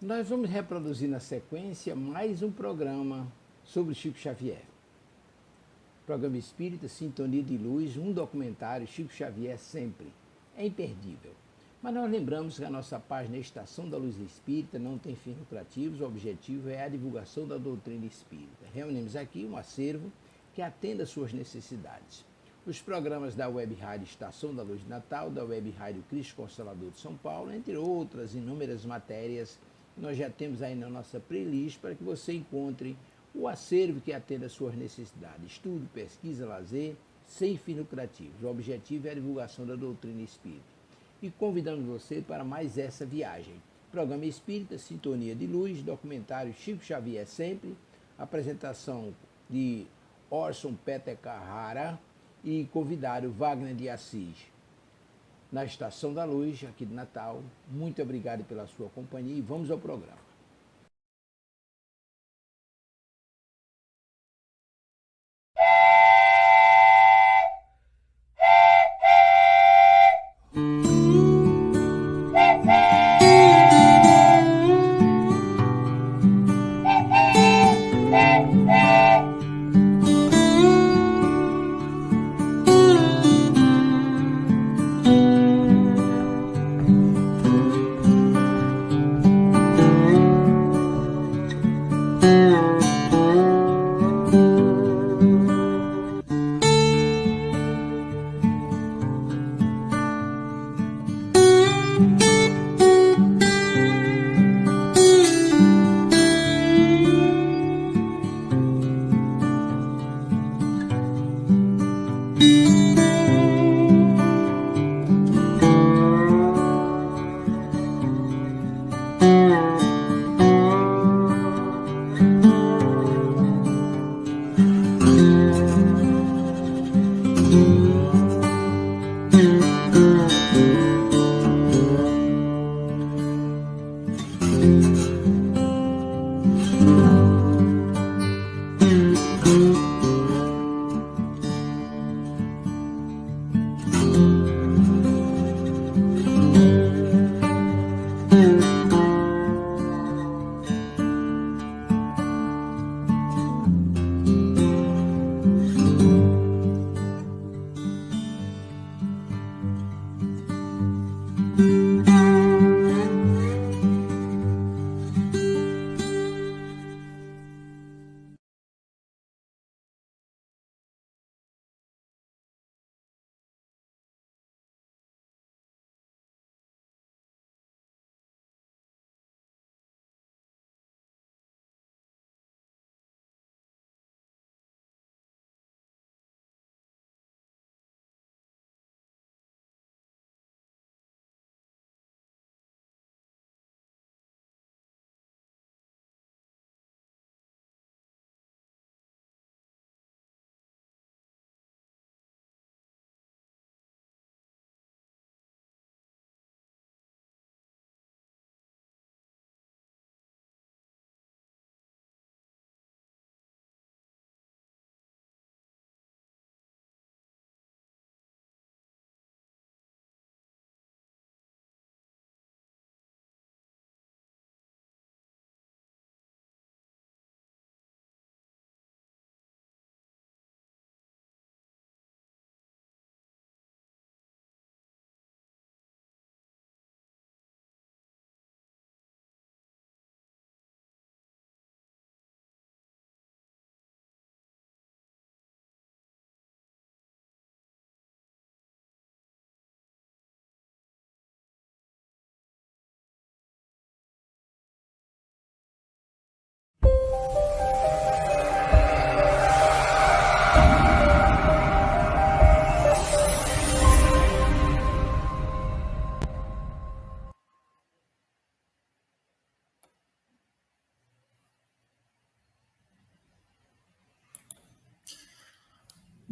Nós vamos reproduzir na sequência mais um programa sobre Chico Xavier. Programa Espírita, Sintonia de Luz, um documentário, Chico Xavier sempre. É imperdível. Mas nós lembramos que a nossa página Estação da Luz Espírita não tem fins lucrativos, o objetivo é a divulgação da doutrina espírita. Reunimos aqui um acervo que atenda às suas necessidades. Os programas da Web Rádio Estação da Luz de Natal, da Web Rádio Cristo Consolador de São Paulo, entre outras inúmeras matérias que nós já temos aí na nossa playlist para que você encontre o acervo que atenda às suas necessidades. Estudo, pesquisa, lazer, sem fins lucrativos. O objetivo é a divulgação da doutrina espírita. E convidamos você para mais essa viagem. Programa Espírita, Sintonia de Luz, documentário Chico Xavier sempre, apresentação de Orson Peter Carrara e convidado Wagner de Assis. Na Estação da Luz, aqui de Natal. Muito obrigado pela sua companhia e vamos ao programa.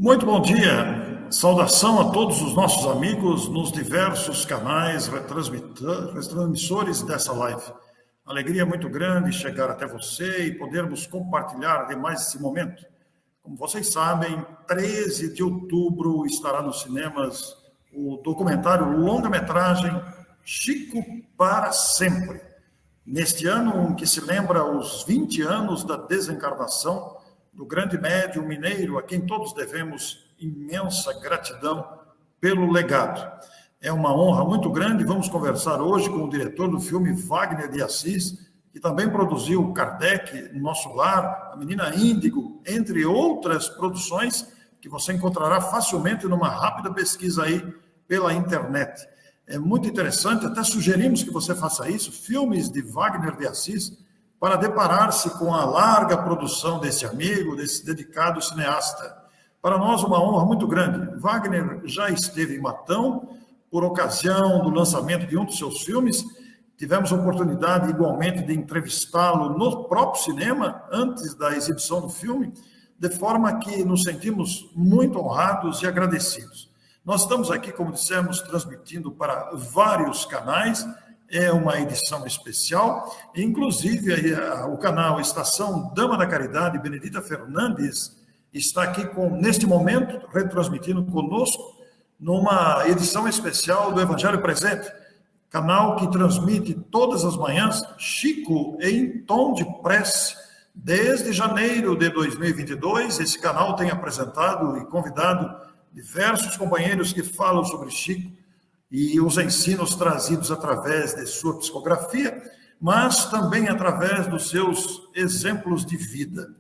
Muito bom dia, saudação a todos os nossos amigos nos diversos canais retransmissores dessa live. Alegria muito grande chegar até você e podermos compartilhar de mais esse momento. Como vocês sabem, 13 de outubro estará nos cinemas o documentário longa-metragem Chico para Sempre. neste ano em que se lembra os 20 anos da desencarnação do grande médium mineiro, a quem todos devemos imensa gratidão pelo legado. É uma honra muito grande. Vamos conversar hoje com o diretor do filme, Wagner de Assis, que também produziu Kardec, Nosso Lar, A Menina Índigo, entre outras produções que você encontrará facilmente numa rápida pesquisa aí pela internet. É muito interessante, até sugerimos que você faça isso, filmes de Wagner de Assis, para deparar-se com a larga produção desse amigo, desse dedicado cineasta. Para nós, uma honra muito grande. Wagner já esteve em Matão, por ocasião do lançamento de um dos seus filmes. Tivemos a oportunidade, igualmente, de entrevistá-lo no próprio cinema, antes da exibição do filme, de forma que nos sentimos muito honrados e agradecidos. Nós estamos aqui, como dissemos, transmitindo para vários canais, é uma edição especial, inclusive o canal Estação Dama da Caridade, Benedita Fernandes, está aqui, neste momento, retransmitindo conosco, numa edição especial do Evangelho Presente, canal que transmite todas as manhãs, Chico em tom de prece. Desde janeiro de 2022, esse canal tem apresentado e convidado diversos companheiros que falam sobre Chico e os ensinos trazidos através de sua psicografia, mas também através dos seus exemplos de vida.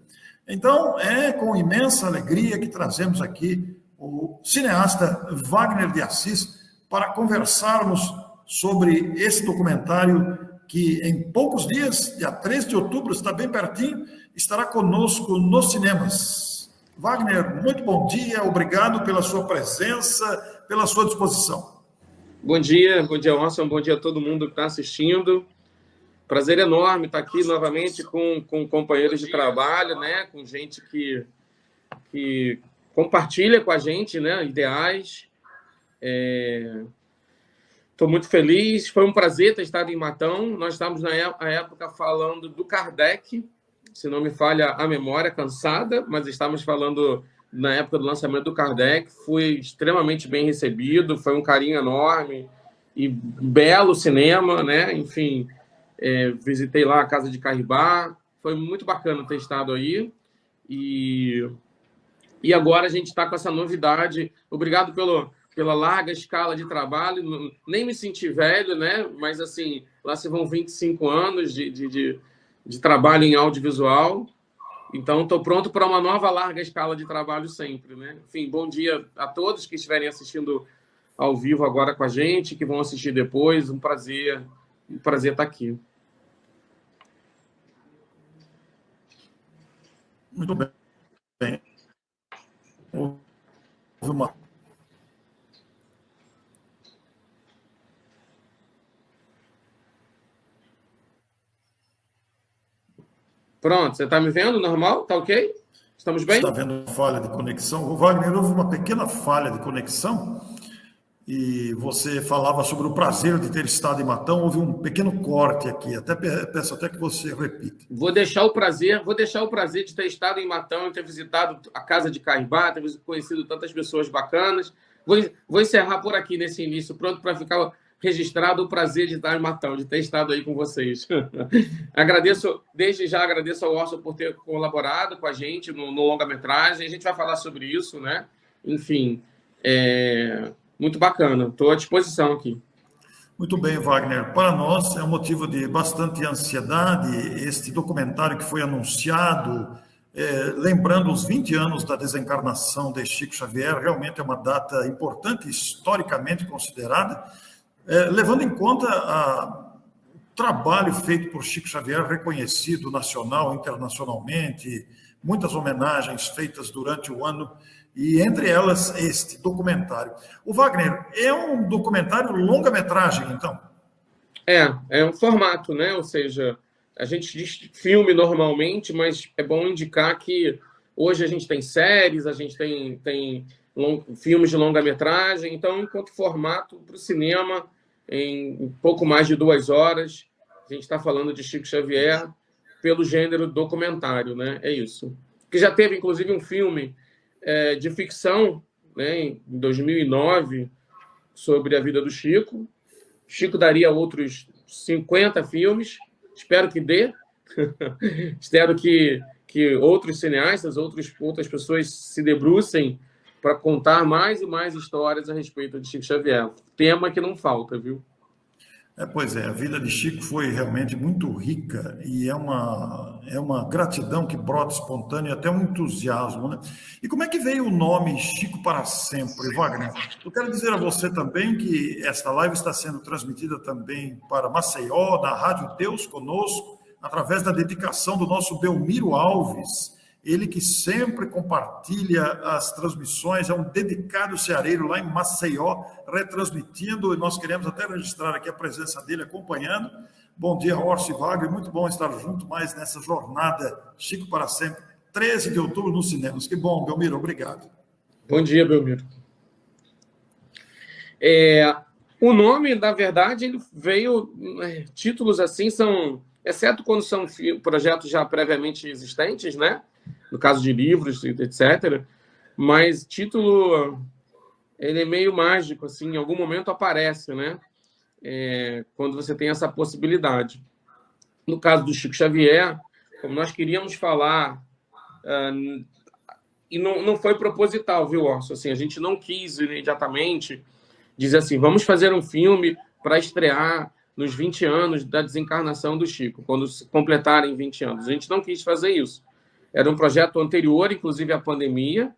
Então, é com imensa alegria que trazemos aqui o cineasta Wagner de Assis para conversarmos sobre esse documentário que em poucos dias, dia 13 de outubro, está bem pertinho, estará conosco nos cinemas. Wagner, muito bom dia, obrigado pela sua presença, pela sua disposição. Bom dia, Orson, bom dia a todo mundo que está assistindo. Prazer enorme estar aqui novamente com companheiros de trabalho, né? Com gente que compartilha com a gente, né? Ideais. Estou muito feliz, foi um prazer ter estado em Matão. Nós estávamos na época falando do Kardec, se não me falha a memória, cansada, mas estávamos falando na época do lançamento do Kardec. Fui extremamente bem recebido, foi um carinho enorme e belo cinema, né? Enfim, visitei lá a Casa de Carribá, foi muito bacana ter estado aí. E agora a gente está com essa novidade. Obrigado pela larga escala de trabalho, nem me senti velho, né? Mas, assim, lá se vão 25 anos de trabalho em audiovisual, então estou pronto para uma nova larga escala de trabalho sempre, né? Enfim, bom dia a todos que estiverem assistindo ao vivo agora com a gente, que vão assistir depois, um prazer estar aqui. Muito bem. Houve uma... Pronto, você está me vendo? Normal? Está ok? Estamos bem? Está vendo falha de conexão? O Wagner, houve uma pequena falha de conexão e você falava sobre o prazer de ter estado em Matão. Houve um pequeno corte aqui. Peço até que você repita. Vou deixar o prazer de ter estado em Matão e ter visitado a Casa de Carribá, ter conhecido tantas pessoas bacanas. Vou encerrar por aqui nesse início, pronto para ficar registrado o prazer de estar em Matão, de ter estado aí com vocês. Desde já agradeço ao Orson por ter colaborado com a gente no longa-metragem. A gente vai falar sobre isso, né? Enfim, muito bacana. Estou à disposição aqui. Muito bem, Wagner. Para nós é um motivo de bastante ansiedade este documentário que foi anunciado, lembrando os 20 anos da desencarnação de Chico Xavier. Realmente é uma data importante, historicamente considerada, levando em conta o trabalho feito por Chico Xavier, reconhecido nacional, internacionalmente, muitas homenagens feitas durante o ano, e entre elas este documentário. O Wagner, é um documentário longa-metragem, então? É um formato, né? Ou seja, a gente diz filme normalmente, mas é bom indicar que hoje a gente tem séries, a gente tem filmes de longa-metragem, então, enquanto formato para o cinema, em pouco mais de 2 horas, a gente está falando de Chico Xavier pelo gênero documentário, né? É isso. Que já teve, inclusive, um filme de ficção, né, em 2009, sobre a vida do Chico. Chico daria outros 50 filmes, Espero que dê. Espero que outros cineastas, outras pessoas se debrucem para contar mais e mais histórias a respeito de Chico Xavier. Tema que não falta, viu? Pois é, a vida de Chico foi realmente muito rica e é uma gratidão que brota espontânea, até um entusiasmo, né? E como é que veio o nome Chico para Sempre, Wagner? Eu quero dizer a você também que esta live está sendo transmitida também para Maceió, na Rádio Deus Conosco, através da dedicação do nosso Belmiro Alves, ele que sempre compartilha as transmissões, é um dedicado ceareiro lá em Maceió, retransmitindo, e nós queremos até registrar aqui a presença dele acompanhando. Bom dia, Orsi Wagner, muito bom estar junto mais nessa jornada Chico para Sempre, 13 de outubro nos cinemas. Que bom, Belmiro, obrigado. Bom dia, Belmiro. O nome, na verdade, ele veio... títulos assim são... exceto quando são projetos já previamente existentes, né? No caso de livros, etc. Mas título, ele é meio mágico, assim, em algum momento aparece, né? Quando você tem essa possibilidade. No caso do Chico Xavier, como nós queríamos falar, e não foi proposital, viu, Orson? Assim, a gente não quis imediatamente dizer assim, vamos fazer um filme para estrear nos 20 anos da desencarnação do Chico, quando se completarem 20 anos. A gente não quis fazer isso. Era um projeto anterior, inclusive à pandemia,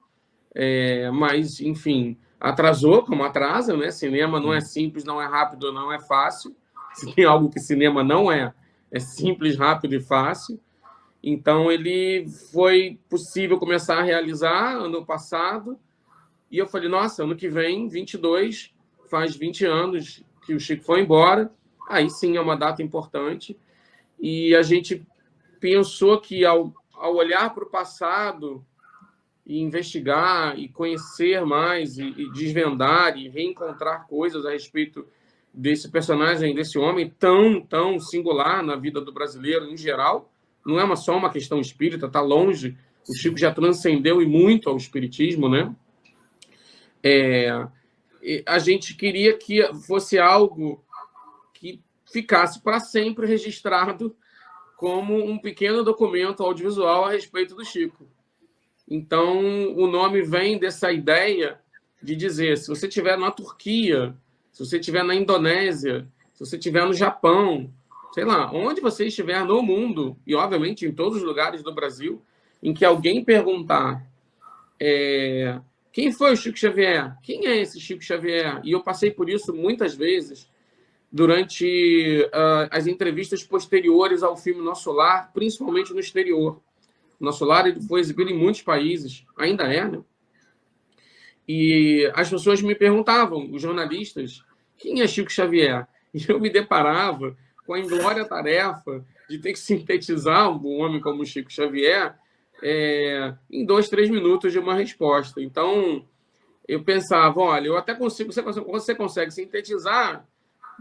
mas, enfim, atrasou, como atrasa, né? Cinema não é simples, não é rápido, não é fácil. Se tem algo que cinema não é simples, rápido e fácil. Então, ele foi possível começar a realizar ano passado, e eu falei, nossa, ano que vem, 22, faz 20 anos que o Chico foi embora, aí sim é uma data importante, e a gente pensou que ao olhar para o passado e investigar e conhecer mais e desvendar e reencontrar coisas a respeito desse personagem, desse homem tão singular na vida do brasileiro em geral, não é só uma questão espírita, está longe, o Chico já transcendeu e muito ao espiritismo, né? A gente queria que fosse algo que ficasse para sempre registrado como um pequeno documento audiovisual a respeito do Chico. Então, o nome vem dessa ideia de dizer, se você estiver na Turquia, se você estiver na Indonésia, se você estiver no Japão, sei lá, onde você estiver no mundo, e obviamente em todos os lugares do Brasil, em que alguém perguntar quem foi o Chico Xavier? Quem é esse Chico Xavier? E eu passei por isso muitas vezes durante as entrevistas posteriores ao filme Nosso Lar, principalmente no exterior. Nosso Lar ele foi exibido em muitos países, ainda é, né? E as pessoas me perguntavam, os jornalistas, quem é Chico Xavier? E eu me deparava com a inglória tarefa de ter que sintetizar um homem como Chico Xavier em 2, 3 minutos de uma resposta. Então, eu pensava, olha, eu até consigo, você consegue sintetizar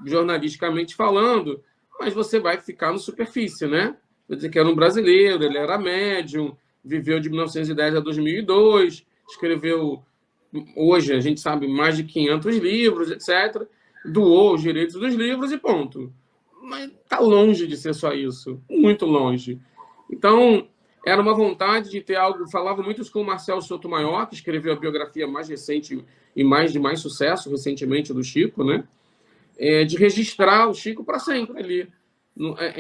jornalisticamente falando, mas você vai ficar no superfície, né? Quer dizer que era um brasileiro, ele era médium, viveu de 1910 a 2002, escreveu, hoje a gente sabe, mais de 500 livros, etc., doou os direitos dos livros e ponto. Mas está longe de ser só isso, muito longe. Então, era uma vontade de ter algo... Falava muito com o Marcel Sotomayor, que escreveu a biografia mais recente e de mais sucesso recentemente do Chico, né? De registrar o Chico para sempre ali.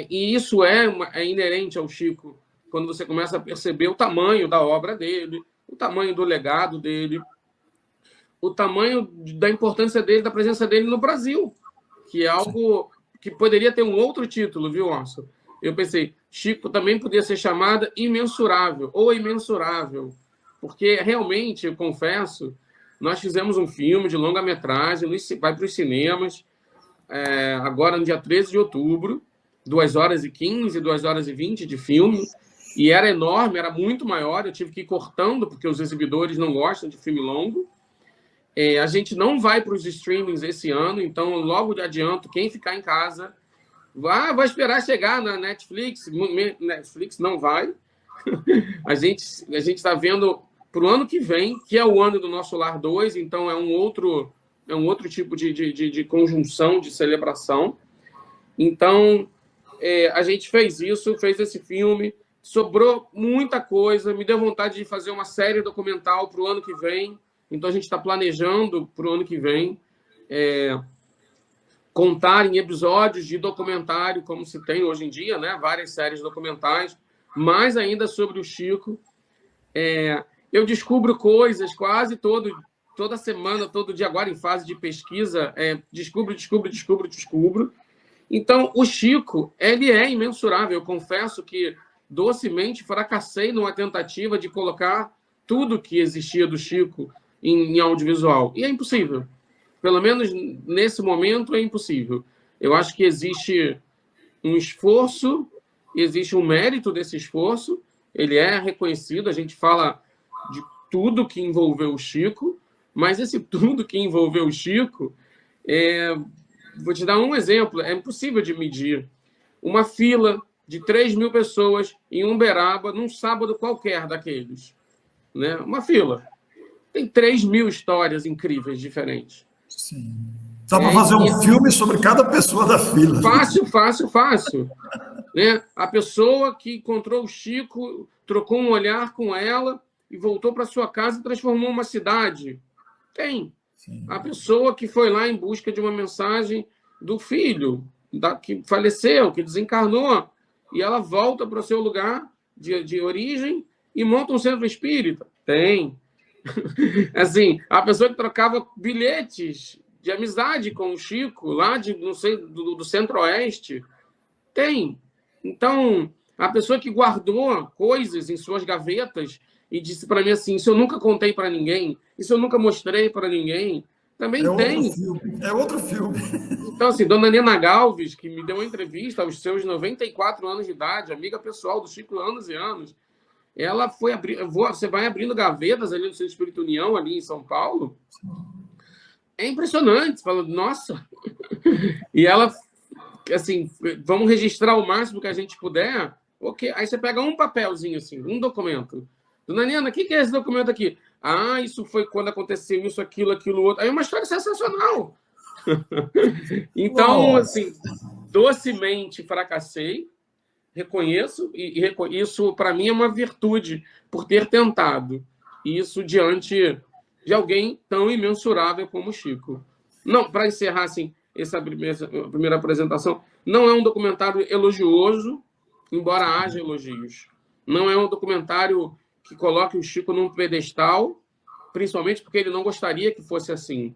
E isso é inerente ao Chico, quando você começa a perceber o tamanho da obra dele, o tamanho do legado dele, o tamanho da importância dele, da presença dele no Brasil, que é algo que poderia ter um outro título, viu, Orson? Eu pensei, Chico também podia ser chamada Imensurável, ou Imensurável, porque realmente, eu confesso, nós fizemos um filme de longa-metragem, vai para os cinemas, agora no dia 13 de outubro, 2h15, 2h20 de filme, e era enorme, era muito maior, eu tive que ir cortando, porque os exibidores não gostam de filme longo. A gente não vai para os streamings esse ano, então logo de adianto, quem ficar em casa, vai esperar chegar na Netflix. Netflix não vai. A gente está vendo para o ano que vem, que é o ano do Nosso Lar 2, então é um outro tipo de conjunção, de celebração. Então, a gente fez isso, fez esse filme, sobrou muita coisa, me deu vontade de fazer uma série documental para o ano que vem, então a gente está planejando para o ano que vem contar em episódios de documentário, como se tem hoje em dia, né? Várias séries documentais, mais ainda sobre o Chico. Eu descubro coisas quase toda semana, todo dia, agora em fase de pesquisa, descubro. Então, o Chico, ele é imensurável. Eu confesso que docemente fracassei numa tentativa de colocar tudo que existia do Chico em audiovisual. E é impossível. Pelo menos nesse momento é impossível. Eu acho que existe um esforço, existe um mérito desse esforço, ele é reconhecido, a gente fala de tudo que envolveu o Chico, mas esse tudo que envolveu o Chico, vou te dar um exemplo, é impossível de medir. Uma fila de 3.000 pessoas em Uberaba, num sábado qualquer daqueles. Né? Uma fila. Tem 3.000 histórias incríveis, diferentes. Sim. Dá para fazer um filme sobre cada pessoa da fila. Fácil. Né? A pessoa que encontrou o Chico, trocou um olhar com ela e voltou para sua casa e transformou uma cidade. Tem. Sim. A pessoa que foi lá em busca de uma mensagem do filho, que faleceu, que desencarnou, e ela volta para o seu lugar de origem e monta um centro espírita. Tem. Assim, a pessoa que trocava bilhetes de amizade com o Chico, lá não sei, do Centro-Oeste, tem. Então, a pessoa que guardou coisas em suas gavetas e disse para mim assim, isso eu nunca contei para ninguém, isso eu nunca mostrei para ninguém, também tem. É outro filme. Então, assim, dona Nena Galves, que me deu uma entrevista aos seus 94 anos de idade, amiga pessoal do Chico há anos e anos, ela foi abrir. Você vai abrindo gavetas ali no Centro Espírita União, ali em São Paulo. É impressionante. Você fala, nossa. E ela, assim, vamos registrar o máximo que a gente puder. Ok. Aí você pega um papelzinho, assim, um documento. Dona Nena, o que é esse documento aqui? Ah, isso foi quando aconteceu isso, aquilo, outro. Aí é uma história sensacional. Então, assim, docemente fracassei. Reconheço, e isso para mim é uma virtude por ter tentado isso diante de alguém tão imensurável como o Chico. Não, para encerrar assim, essa primeira apresentação, não é um documentário elogioso, embora haja elogios. Não é um documentário que coloque o Chico num pedestal, principalmente porque ele não gostaria que fosse assim.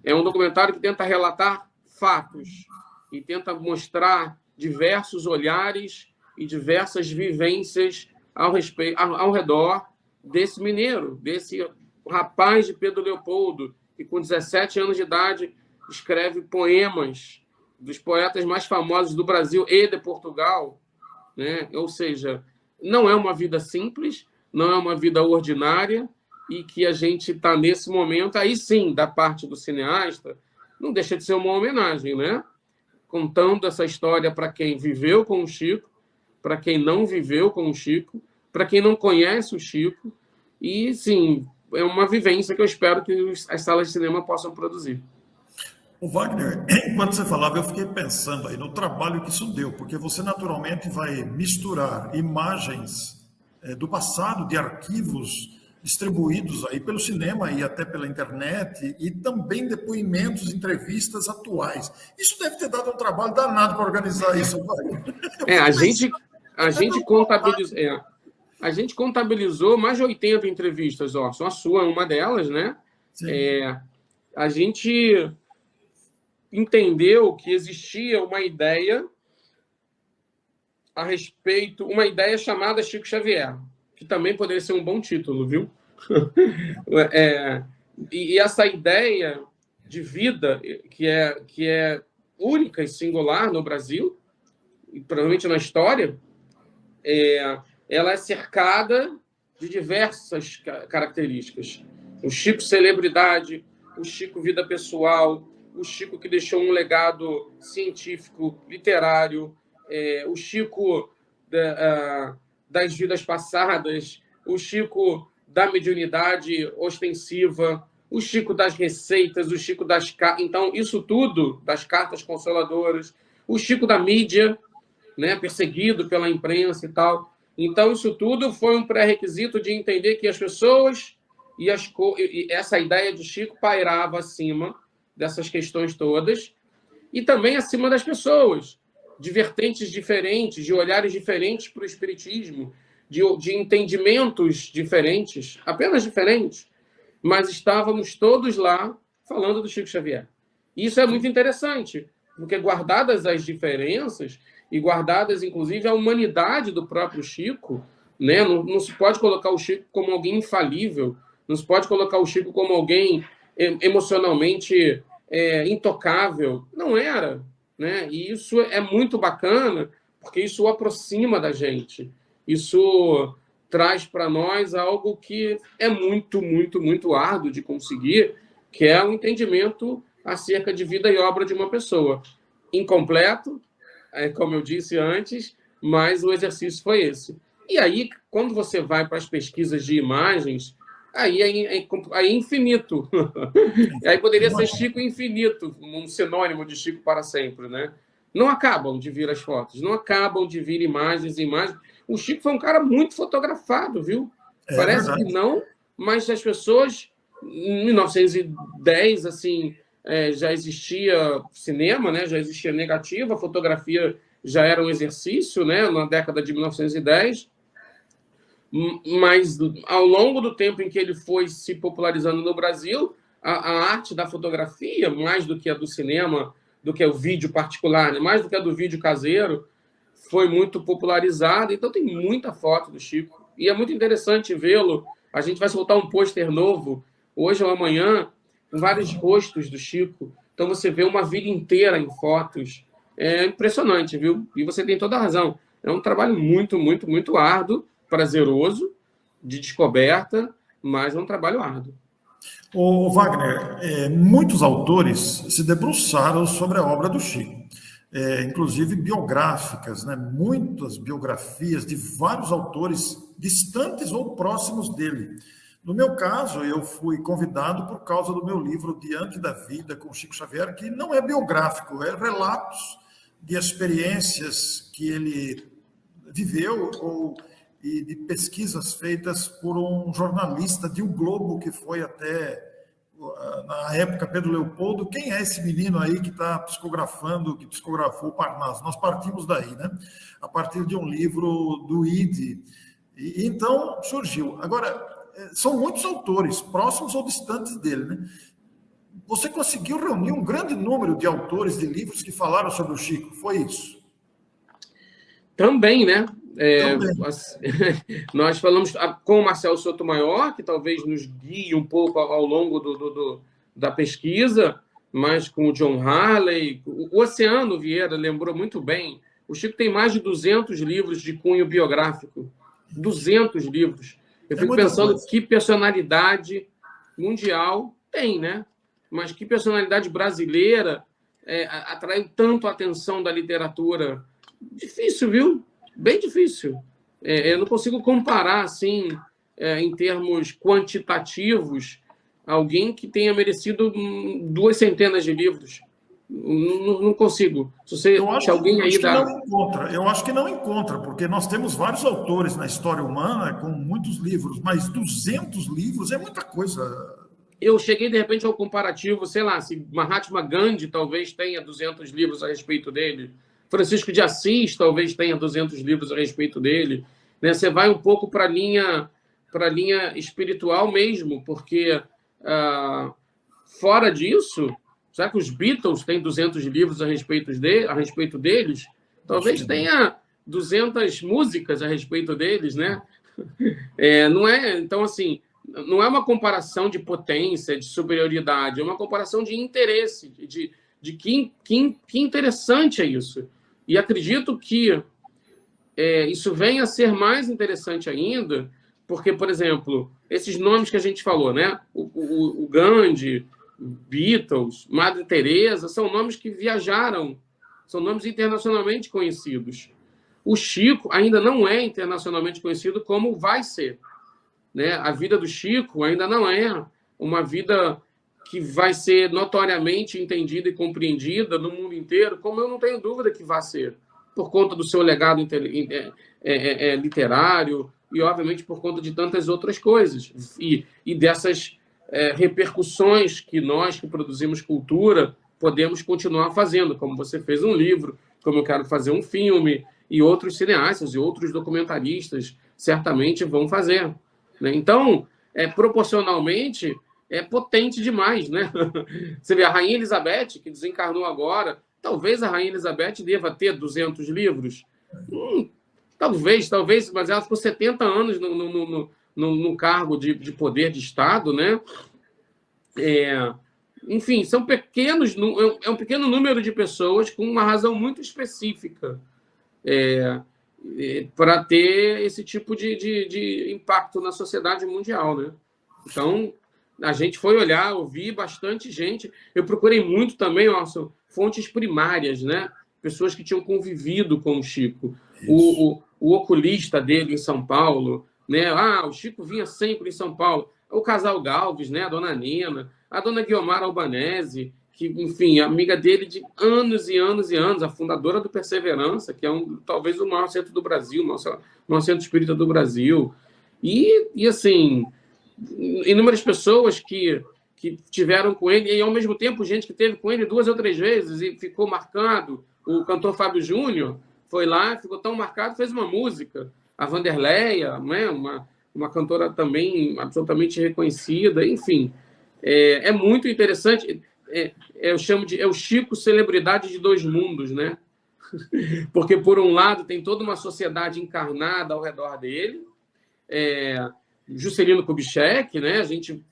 É um documentário que tenta relatar fatos e tenta mostrar diversos olhares e diversas vivências ao redor desse mineiro, desse rapaz de Pedro Leopoldo, que com 17 anos de idade escreve poemas dos poetas mais famosos do Brasil e de Portugal. Né? Ou seja, não é uma vida simples, não é uma vida ordinária, e que a gente está nesse momento, aí sim, da parte do cineasta, não deixa de ser uma homenagem, né? Contando essa história para quem viveu com o Chico, para quem não viveu com o Chico, para quem não conhece o Chico, e, sim, é uma vivência que eu espero que as salas de cinema possam produzir. O Wagner, enquanto você falava, eu fiquei pensando aí no trabalho que isso deu, porque você naturalmente vai misturar imagens do passado, de arquivos distribuídos aí pelo cinema e até pela internet, e também depoimentos, entrevistas atuais. Isso deve ter dado um trabalho danado para organizar isso, Wagner. A gente contabilizou mais de 80 entrevistas, ó, só a sua é uma delas, né? A gente entendeu que existia uma ideia a respeito, uma ideia chamada Chico Xavier, que também poderia ser um bom título, viu? E essa ideia de vida, que é única e singular no Brasil, e provavelmente na história, ela é cercada de diversas características. O Chico celebridade, o Chico vida pessoal, o Chico que deixou um legado científico, literário, o Chico das vidas passadas, o Chico da mediunidade ostensiva, o Chico das receitas, o Chico das cartas. Então, isso tudo, das cartas consoladoras, o Chico da mídia, né, perseguido pela imprensa e tal. Então, isso tudo foi um pré-requisito de entender que as pessoas e essa ideia de Chico pairava acima dessas questões todas e também acima das pessoas, de vertentes diferentes, de olhares diferentes para o espiritismo, de entendimentos diferentes, apenas diferentes, mas estávamos todos lá falando do Chico Xavier. Isso é muito interessante, porque guardadas as diferenças e guardadas, inclusive, a humanidade do próprio Chico, né? Não se pode colocar o Chico como alguém infalível, não se pode colocar o Chico como alguém emocionalmente intocável. Não era, né? E isso é muito bacana, porque isso o aproxima da gente. Isso traz para nós algo que é muito, muito, muito árduo de conseguir, que é o entendimento acerca de vida e obra de uma pessoa. Incompleto, como eu disse antes, mas o exercício foi esse. E aí, quando você vai para as pesquisas de imagens, aí é infinito. Aí poderia ser Chico infinito, um sinônimo de Chico para sempre, né? Não acabam de vir as fotos, não acabam de vir imagens e imagens. O Chico foi um cara muito fotografado, viu? Parece verdade. Que não, mas as pessoas, em 1910, assim, já existia cinema, né? Já existia negativa, a fotografia já era um exercício, né? Na década de 1910. Mas, ao longo do tempo em que ele foi se popularizando no Brasil, a arte da fotografia, mais do que a do cinema, do que o vídeo particular, né? Mais do que a do vídeo caseiro, foi muito popularizada. Então, tem muita foto do Chico. E é muito interessante vê-lo. A gente vai soltar um pôster novo, hoje ou amanhã, com vários rostos do Chico. Então, você vê uma vida inteira em fotos. É impressionante, viu? E você tem toda a razão. É um trabalho muito, muito, muito árduo, prazeroso, de descoberta, mas é um trabalho árduo. O Wagner, muitos autores se debruçaram sobre a obra do Chico, inclusive biográficas, né? Muitas biografias de vários autores distantes ou próximos dele. No meu caso, eu fui convidado por causa do meu livro Diante da Vida, com Chico Xavier, que não é biográfico, é relatos de experiências que ele viveu e de pesquisas feitas por um jornalista de O Globo, que foi até, na época, Pedro Leopoldo. Quem é esse menino aí que está psicografando, que psicografou o Parnaso? Nós partimos daí, né? A partir de um livro do ID. E então surgiu. Agora, são muitos autores, próximos ou distantes dele, né? Você conseguiu reunir um grande número de autores de livros que falaram sobre o Chico, foi isso? Também, né? Nós falamos com o Marcelo Sotomayor, que talvez nos guie um pouco ao longo da pesquisa, mas com o John Harley. O Oceano Vieira lembrou muito bem. O Chico tem mais de 200 livros de cunho biográfico. 200 livros. Eu fico pensando que personalidade mundial tem, né? Mas que personalidade brasileira atraiu tanto a atenção da literatura. Difícil, viu? Bem difícil. Eu não consigo comparar, assim, em termos quantitativos, alguém que tenha merecido 200 de livros. Não consigo. Se alguém aí dá... Eu acho que não encontra, porque nós temos vários autores na história humana com muitos livros, mas 200 livros é muita coisa. Eu cheguei, de repente, ao comparativo, sei lá, se Mahatma Gandhi talvez tenha 200 livros a respeito dele, Francisco de Assis talvez tenha 200 livros a respeito dele, né? Você vai um pouco para a linha espiritual mesmo, porque fora disso, será que os Beatles têm 200 livros a respeito deles? Talvez tenha 200 músicas a respeito deles, né? Não é, então, assim, não é uma comparação de potência, de superioridade, é uma comparação de interesse, de que interessante é isso. E acredito que isso venha a ser mais interessante ainda, porque, por exemplo, esses nomes que a gente falou, né? O Gandhi, Beatles, Madre Teresa, são nomes que viajaram, são nomes internacionalmente conhecidos. O Chico ainda não é internacionalmente conhecido como vai ser, né? A vida do Chico ainda não é uma vida que vai ser notoriamente entendida e compreendida no mundo inteiro, como eu não tenho dúvida que vai ser. por conta do seu legado literário e, obviamente, por conta de tantas outras coisas. E dessas repercussões que nós, que produzimos cultura, podemos continuar fazendo, como você fez um livro, como eu quero fazer um filme, e outros cineastas e outros documentaristas certamente vão fazer. Né? Então, proporcionalmente, é potente demais. Né? Você vê a Rainha Elizabeth, que desencarnou agora, talvez a Rainha Elizabeth deva ter 200 livros. Talvez, mas ela ficou 70 anos no cargo de poder de Estado, né? Enfim, são pequenos, é um pequeno número de pessoas com uma razão muito específica para ter esse tipo de impacto na sociedade mundial, né? Então, a gente foi olhar, ouvir bastante gente. Eu procurei muito também, fontes primárias, né? Pessoas que tinham convivido com o Chico. O oculista dele em São Paulo, né? O Chico vinha sempre em São Paulo. O casal Galves, né? A dona Nena, a dona Guiomar Albanese, que, enfim, amiga dele de anos e anos e anos, a fundadora do Perseverança, que é talvez o maior centro do Brasil, o maior centro espírita do Brasil. E assim, inúmeras pessoas que tiveram com ele, e ao mesmo tempo gente que teve com ele 2 ou 3 vezes e ficou marcado. O cantor Fábio Júnior foi lá, ficou tão marcado, fez uma música. A Vanderleia, né? uma cantora também absolutamente reconhecida, enfim. É muito interessante. Eu chamo de o Chico celebridade de 2 mundos, né? Porque, por um lado, tem toda uma sociedade encarnada ao redor dele, Juscelino Kubitschek, né? A gente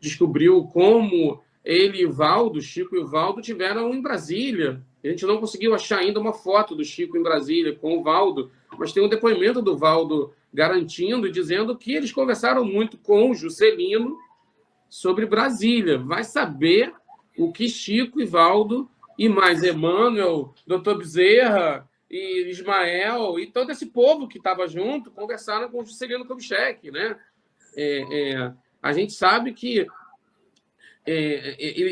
descobriu como ele e o Valdo, Chico e o Valdo, tiveram em Brasília. A gente não conseguiu achar ainda uma foto do Chico em Brasília com o Valdo, mas tem um depoimento do Valdo garantindo e dizendo que eles conversaram muito com o Juscelino sobre Brasília. Vai saber o que Chico e Valdo e mais Emmanuel, Dr. Bezerra e Ismael e todo esse povo que estava junto conversaram com o Juscelino Kubitschek, né? A gente sabe que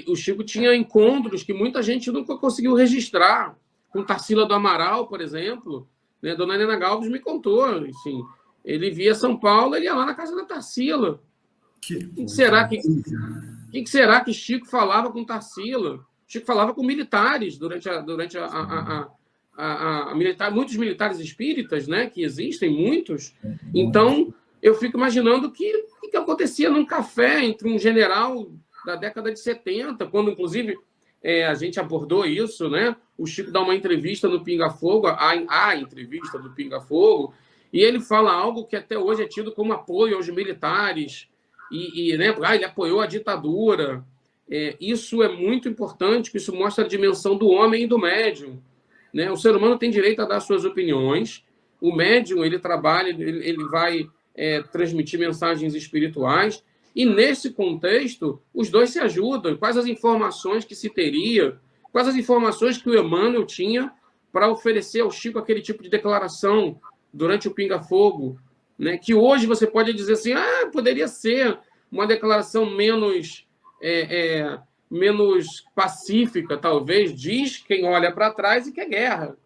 o Chico tinha encontros que muita gente nunca conseguiu registrar, com Tarsila do Amaral, por exemplo, né? Dona Nena Galves me contou, assim, ele via São Paulo, ele ia lá na casa da Tarsila. O que será que Chico falava com Tarsila? Chico falava com militares durante muitos militares espíritas, né, que existem, muitos. Então, eu fico imaginando o que acontecia num café entre um general da década de 70, quando, inclusive, a gente abordou isso, né? O Chico dá uma entrevista no Pinga Fogo, a entrevista do Pinga Fogo, e ele fala algo que até hoje é tido como apoio aos militares, né, ele apoiou a ditadura. Isso é muito importante, porque isso mostra a dimensão do homem e do médium. Né? O ser humano tem direito a dar suas opiniões. O médium, ele trabalha, ele vai transmitir mensagens espirituais. E, nesse contexto, os dois se ajudam. Quais as informações que se teria, quais as informações que o Emmanuel tinha para oferecer ao Chico aquele tipo de declaração durante o Pinga Fogo, né? Que hoje você pode dizer assim, poderia ser uma declaração menos pacífica, talvez, diz quem olha para trás e quer guerra.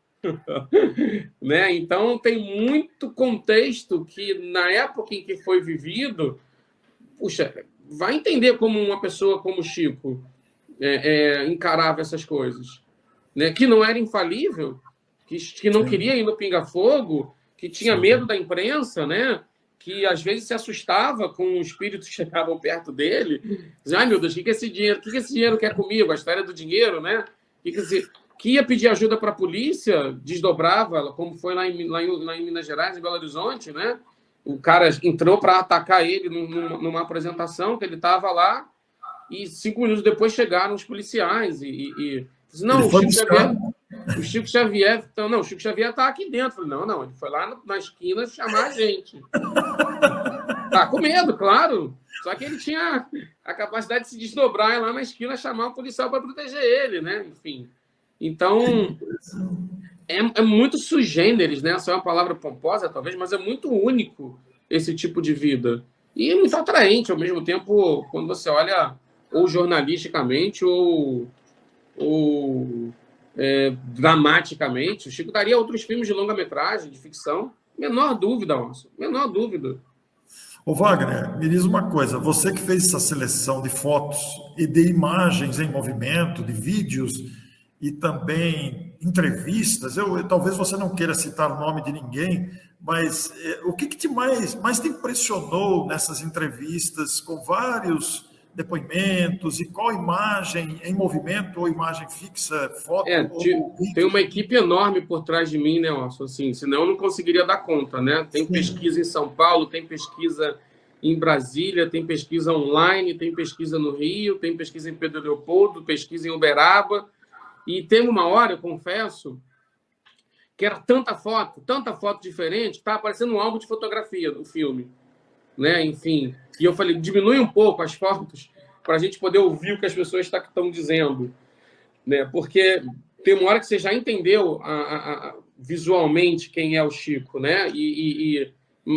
Né? Então, tem muito contexto que, na época em que foi vivido, vai entender como uma pessoa como Chico encarava essas coisas. Né? Que não era infalível, que não queria ir no Pinga Fogo, que tinha medo da imprensa, né? Que às vezes se assustava com os espíritos que chegavam perto dele. Ai, meu Deus, o que é esse dinheiro? O que esse dinheiro quer comigo? A história do dinheiro, né? Que ia pedir ajuda para a polícia, desdobrava, como foi lá em Minas Gerais, em Belo Horizonte, né? O cara entrou para atacar ele numa apresentação, que ele estava lá, e 5 minutos depois chegaram os policiais e não, o Chico Xavier está aqui dentro. Falei, não, ele foi lá na esquina chamar a gente. Tá com medo, claro. Só que ele tinha a capacidade de se desdobrar lá na esquina, chamar o policial para proteger ele, né? Enfim. Então, é muito sui generis, né? Essa é uma palavra pomposa, talvez, mas é muito único esse tipo de vida. E é muito atraente, ao mesmo tempo, quando você olha ou jornalisticamente ou dramaticamente. O Chico daria outros filmes de longa-metragem, de ficção. Menor dúvida, Orson. Menor dúvida. Ô Wagner, me diz uma coisa, você que fez essa seleção de fotos e de imagens em movimento, de vídeos e também entrevistas, talvez você não queira citar o nome de ninguém, mas o que te mais te impressionou nessas entrevistas com vários depoimentos e qual imagem em movimento ou imagem fixa, foto ou vídeo? Tem uma equipe enorme por trás de mim, né, Orson? Assim, senão eu não conseguiria dar conta, né? Tem pesquisa em São Paulo, tem pesquisa em Brasília, tem pesquisa online, tem pesquisa no Rio, tem pesquisa em Pedro Leopoldo, pesquisa em Uberaba. E teve uma hora, eu confesso, que era tanta foto diferente, que estava parecendo um álbum de fotografia do filme, né? Enfim, e eu falei, diminui um pouco as fotos para a gente poder ouvir o que as pessoas estão dizendo, né? Porque tem uma hora que você já entendeu visualmente quem é o Chico, né?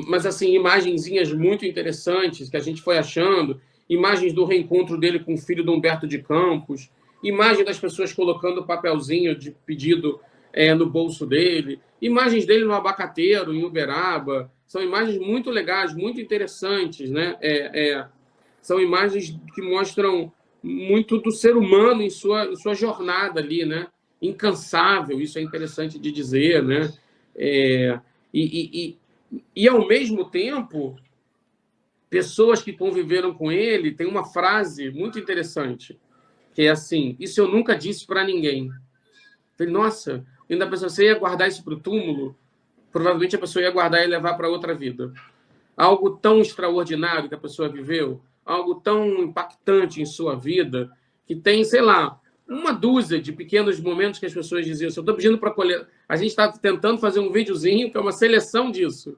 Mas, assim, imagenzinhas muito interessantes que a gente foi achando, imagens do reencontro dele com o filho do Humberto de Campos, imagem das pessoas colocando papelzinho de pedido no bolso dele, imagens dele no Abacateiro, em Uberaba. São imagens muito legais, muito interessantes, né? São imagens que mostram muito do ser humano em sua jornada ali, né? Incansável, isso é interessante de dizer, né? E, ao mesmo tempo, pessoas que conviveram com ele têm uma frase muito interessante, que é assim, isso eu nunca disse para ninguém. Eu falei, nossa, ainda a pessoa, você ia guardar isso para o túmulo? Provavelmente a pessoa ia guardar e levar para outra vida. Algo tão extraordinário que a pessoa viveu, algo tão impactante em sua vida, que tem, sei lá, uma dúzia de pequenos momentos que as pessoas diziam, eu estou pedindo para colher. A gente está tentando fazer um videozinho que é uma seleção disso.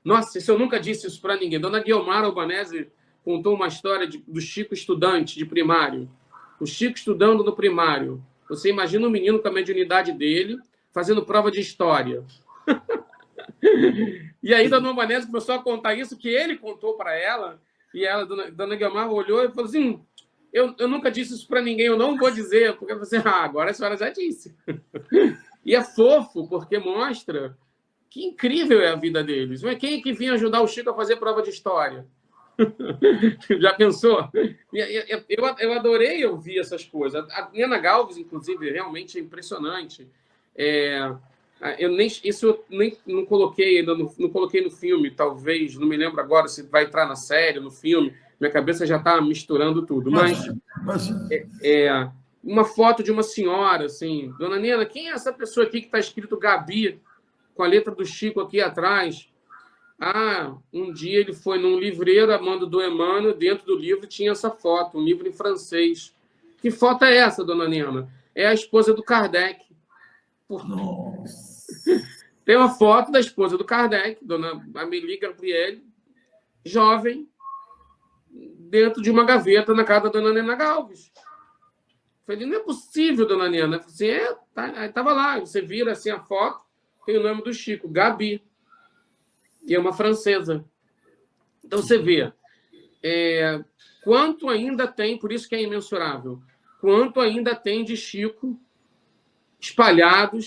Nossa, isso eu nunca disse isso para ninguém. Dona Guiomar Albanese contou uma história do Chico estudante de primário. O Chico estudando no primário. Você imagina um menino com a mediunidade dele fazendo prova de história. E aí, Dona Albanese começou a contar isso, que ele contou para ela, e ela, Dona Guiomar, olhou e falou assim, eu nunca disse isso para ninguém, eu não vou dizer, porque você, agora a senhora já disse. E é fofo, porque mostra que incrível é a vida deles. Mas quem é que vinha ajudar o Chico a fazer prova de história? Já pensou? Eu adorei ouvir essas coisas. A Nena Galves, inclusive, realmente é impressionante. Isso eu nem não coloquei ainda, não coloquei no filme, talvez, não me lembro agora se vai entrar na série, no filme. Minha cabeça já está misturando tudo. Mas uma foto de uma senhora, assim, Dona Nena, quem é essa pessoa aqui que está escrito Gabi, com a letra do Chico aqui atrás? Um dia ele foi num livreiro, a mando do Emmanuel, dentro do livro tinha essa foto, um livro em francês. Que foto é essa, Dona Nena? É a esposa do Kardec. Nossa. Tem uma foto da esposa do Kardec, Dona Amélie Gabrielle, jovem, dentro de uma gaveta na casa da Dona Nena Galves. Falei, não é possível, Dona Nena. Falei assim, estava lá. Você vira assim a foto, tem o nome do Chico, Gabi. E é uma francesa. Então, você vê quanto ainda tem, por isso que é imensurável, quanto ainda tem de Chico espalhado,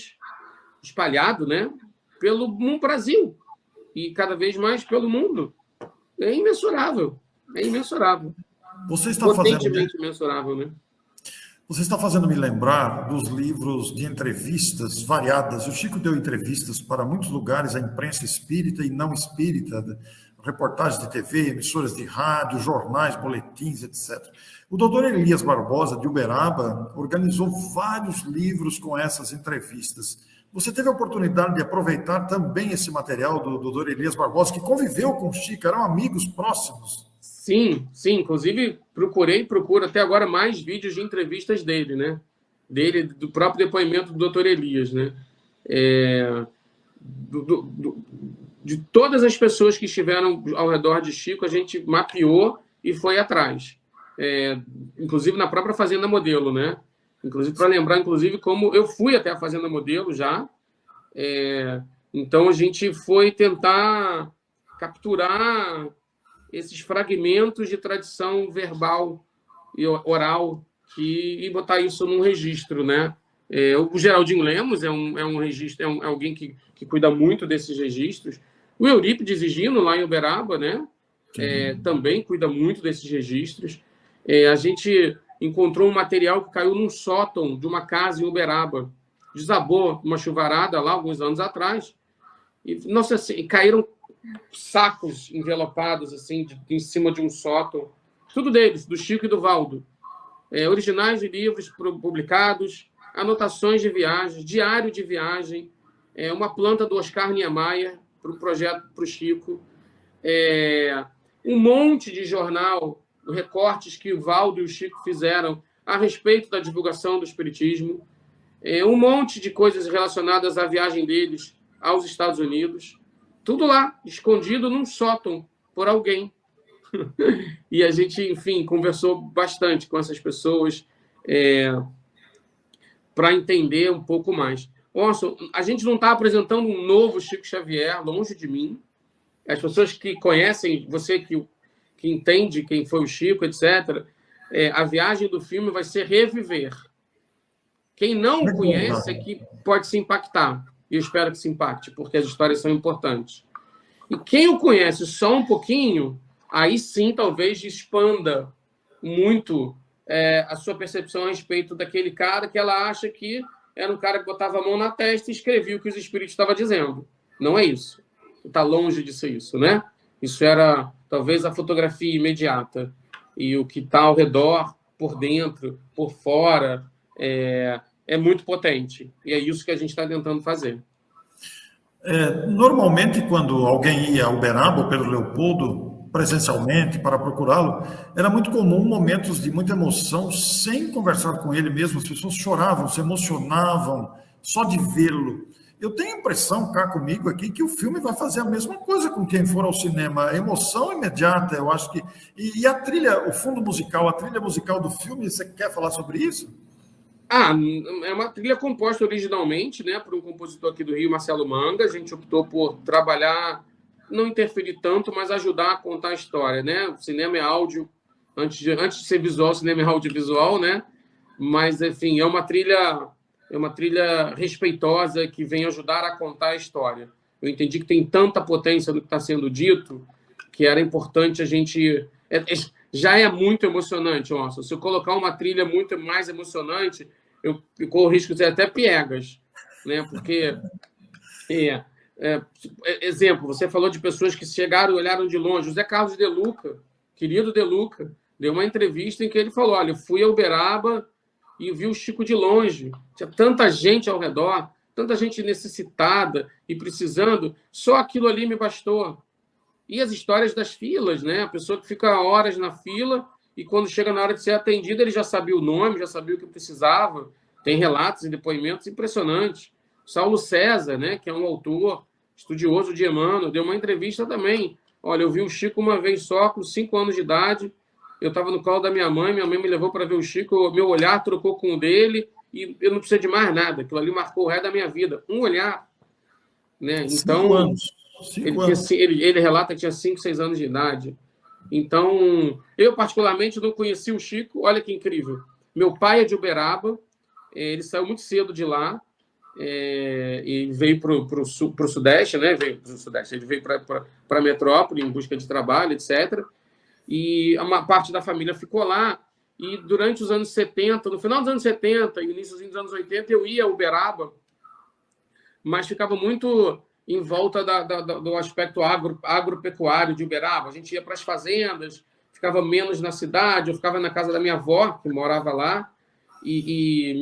né, pelo Brasil e cada vez mais pelo mundo. É imensurável. É imensurável. Você está potentemente imensurável, né? Você está fazendo me lembrar dos livros de entrevistas variadas. O Chico deu entrevistas para muitos lugares, a imprensa espírita e não espírita, reportagens de TV, emissoras de rádio, jornais, boletins, etc. O doutor Elias Barbosa, de Uberaba, organizou vários livros com essas entrevistas. Você teve a oportunidade de aproveitar também esse material do doutor Elias Barbosa, que conviveu com o Chico, eram amigos próximos. Sim. Inclusive, procuro até agora mais vídeos de entrevistas dele, né? Do próprio depoimento do doutor Elias, né? De todas as pessoas que estiveram ao redor de Chico, a gente mapeou e foi atrás. Inclusive na própria Fazenda Modelo, né? Inclusive, para lembrar, como eu fui até a Fazenda Modelo já. Então, a gente foi tentar capturar esses fragmentos de tradição verbal e oral e botar isso num registro, né? O Geraldinho Lemos é um registro, é alguém que cuida muito desses registros. O Eurípides Higino, lá em Uberaba, né? Também cuida muito desses registros. A gente encontrou um material que caiu num sótão de uma casa em Uberaba. Desabou uma chuvarada lá alguns anos atrás. E, nossa, assim, caíram sacos envelopados assim, em cima de um sótão. Tudo deles, do Chico e do Valdo. Originais de livros publicados, anotações de viagem, diário de viagem, uma planta do Oscar Niemeyer para o projeto para o Chico, um monte de jornal, recortes que o Valdo e o Chico fizeram a respeito da divulgação do espiritismo, um monte de coisas relacionadas à viagem deles aos Estados Unidos, tudo lá, escondido num sótão por alguém. E a gente, enfim, conversou bastante com essas pessoas para entender um pouco mais. Nossa, a gente não está apresentando um novo Chico Xavier, longe de mim. As pessoas que conhecem, você que entende quem foi o Chico, etc., a viagem do filme vai ser reviver. Quem não o conhece é que pode se impactar. E eu espero que se impacte, porque as histórias são importantes. E quem o conhece só um pouquinho, aí sim talvez expanda muito a sua percepção a respeito daquele cara que ela acha que era um cara que botava a mão na testa e escrevia o que os espíritos estavam dizendo. Não é isso. Está longe de ser isso, né? Isso era talvez a fotografia imediata. E o que está ao redor, por dentro, por fora, é muito potente. E é isso que a gente está tentando fazer. Normalmente, quando alguém ia a Uberaba ou Pedro Leopoldo presencialmente para procurá-lo, era muito comum momentos de muita emoção sem conversar com ele mesmo. As pessoas choravam, se emocionavam só de vê-lo. Eu tenho a impressão, cá comigo aqui, que o filme vai fazer a mesma coisa com quem for ao cinema. A emoção imediata, eu acho que... E a trilha, o fundo musical, a trilha musical do filme, você quer falar sobre isso? É uma trilha composta originalmente, né, por um compositor aqui do Rio, Marcelo Manga. A gente optou por trabalhar, não interferir tanto, mas ajudar a contar a história, né? O cinema é áudio, antes de ser visual, o cinema é audiovisual, né? Mas, enfim, é uma trilha respeitosa que vem ajudar a contar a história. Eu entendi que tem tanta potência no que está sendo dito que era importante a gente... Já é muito emocionante, nossa. Se eu colocar uma trilha muito mais emocionante, eu corro o risco de ser até piegas, né? Porque, exemplo, você falou de pessoas que chegaram e olharam de longe. O Zé Carlos De Luca, querido De Luca, deu uma entrevista em que ele falou: olha, eu fui a Uberaba e vi o Chico de longe. Tinha tanta gente ao redor, tanta gente necessitada e precisando. Só aquilo ali me bastou. E as histórias das filas, né? A pessoa que fica horas na fila e quando chega na hora de ser atendida, ele já sabia o nome, já sabia o que precisava. Tem relatos e depoimentos impressionantes. Saulo César, né? Que é um autor estudioso de Emmanuel, deu uma entrevista também. Olha, eu vi o Chico uma vez só, com 5 anos de idade. Eu estava no colo da minha mãe me levou para ver o Chico, meu olhar trocou com o dele e eu não precisei de mais nada. Aquilo ali marcou o resto da minha vida. Um olhar. Né? Então, 5 anos. Ele relata que tinha 5, 6 anos de idade. Então, eu particularmente não conheci o Chico. Olha que incrível. Meu pai é de Uberaba. Ele saiu muito cedo de lá e veio para o Sudeste, né? Ele veio para a metrópole em busca de trabalho, etc. E uma parte da família ficou lá. E durante os anos 70, no final dos anos 70 e início dos anos 80, eu ia a Uberaba, mas ficava muito em volta do aspecto agropecuário de Uberaba. A gente ia para as fazendas, ficava menos na cidade, eu ficava na casa da minha avó, que morava lá, e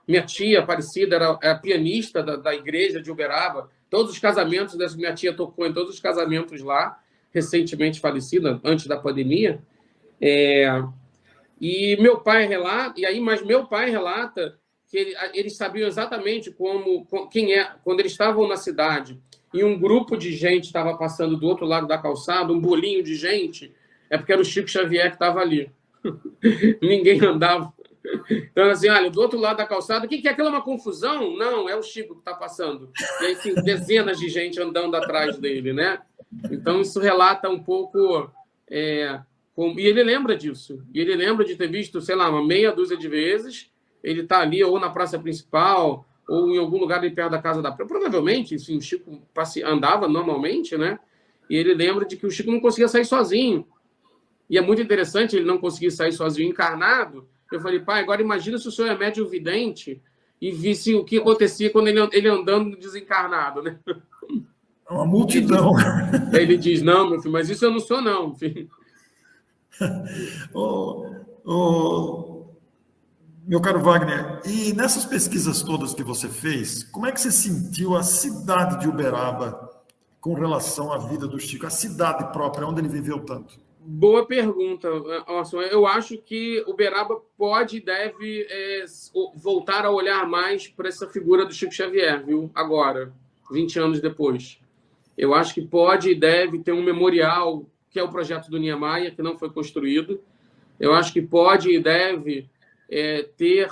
minha tia Aparecida era pianista da igreja de Uberaba. Todos os casamentos, minha tia tocou em todos os casamentos lá, recentemente falecida, antes da pandemia. E meu pai relata que eles sabiam exatamente quando eles estavam na cidade e um grupo de gente estava passando do outro lado da calçada, um bolinho de gente, é porque era o Chico Xavier que estava ali. Ninguém andava. Então, assim, olha, do outro lado da calçada, o que é aquilo? É uma confusão? Não, é o Chico que está passando. E aí, assim, dezenas de gente andando atrás dele, né? Então, isso relata um pouco... E ele lembra disso. E ele lembra de ter visto, sei lá, uma meia dúzia de vezes. ele está ali ou na praça principal ou em algum lugar ali perto da casa da praia. Provavelmente, assim, o Chico andava normalmente, né? E ele lembra de que o Chico não conseguia sair sozinho. E é muito interessante ele não conseguir sair sozinho encarnado. Eu falei, pai, agora imagina se o senhor é médium vidente e visse o que acontecia quando ele andando desencarnado, né? É uma multidão. Ele diz, não, meu filho, mas isso eu não sou, não, filho. Meu caro Wagner, e nessas pesquisas todas que você fez, como é que você sentiu a cidade de Uberaba com relação à vida do Chico, a cidade própria, onde ele viveu tanto? Boa pergunta, Orson. Eu acho que Uberaba pode e deve voltar a olhar mais para essa figura do Chico Xavier, viu? Agora, 20 anos depois. Eu acho que pode e deve ter um memorial, que é o projeto do Niemeyer, que não foi construído. Eu acho que pode e deve ter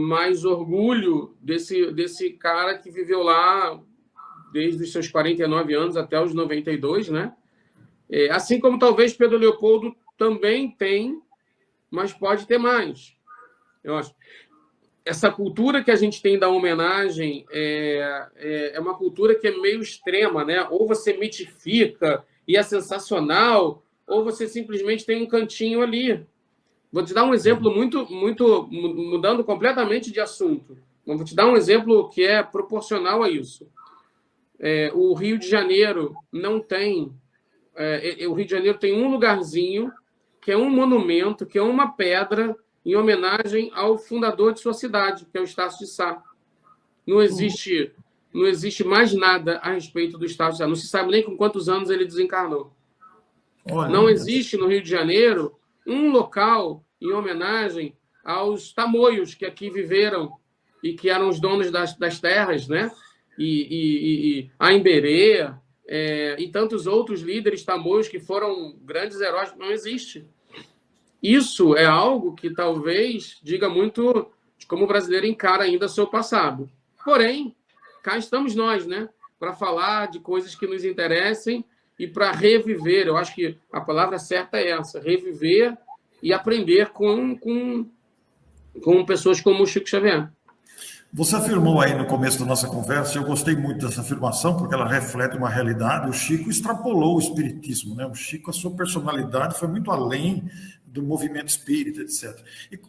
mais orgulho desse cara que viveu lá desde os seus 49 anos até os 92, né? Assim como talvez Pedro Leopoldo também tem, mas pode ter mais. Eu acho. Essa cultura que a gente tem da homenagem é uma cultura que é meio extrema, né? Ou você mitifica e é sensacional, ou você simplesmente tem um cantinho ali. Vou te dar um exemplo muito mudando completamente de assunto. Vou te dar um exemplo que é proporcional a isso. O Rio de Janeiro não tem... o Rio de Janeiro tem um lugarzinho que é um monumento, que é uma pedra em homenagem ao fundador de sua cidade, que é o Estácio de Sá. Não existe mais nada a respeito do Estácio de Sá. Não se sabe nem com quantos anos ele desencarnou. Olha, não existe no Rio de Janeiro um local em homenagem aos tamoios que aqui viveram e que eram os donos das terras, né? E a Imbérê, e tantos outros líderes tamoios que foram grandes heróis. Não existe. Isso é algo que talvez diga muito de como o brasileiro encara ainda seu passado. Porém, cá estamos nós, né? Para falar de coisas que nos interessem e para reviver. Eu acho que a palavra certa é essa: reviver e aprender com pessoas como o Chico Xavier. Você afirmou aí no começo da nossa conversa, eu gostei muito dessa afirmação, porque ela reflete uma realidade. O Chico extrapolou o espiritismo, né? O Chico, a sua personalidade foi muito além do movimento espírita, etc.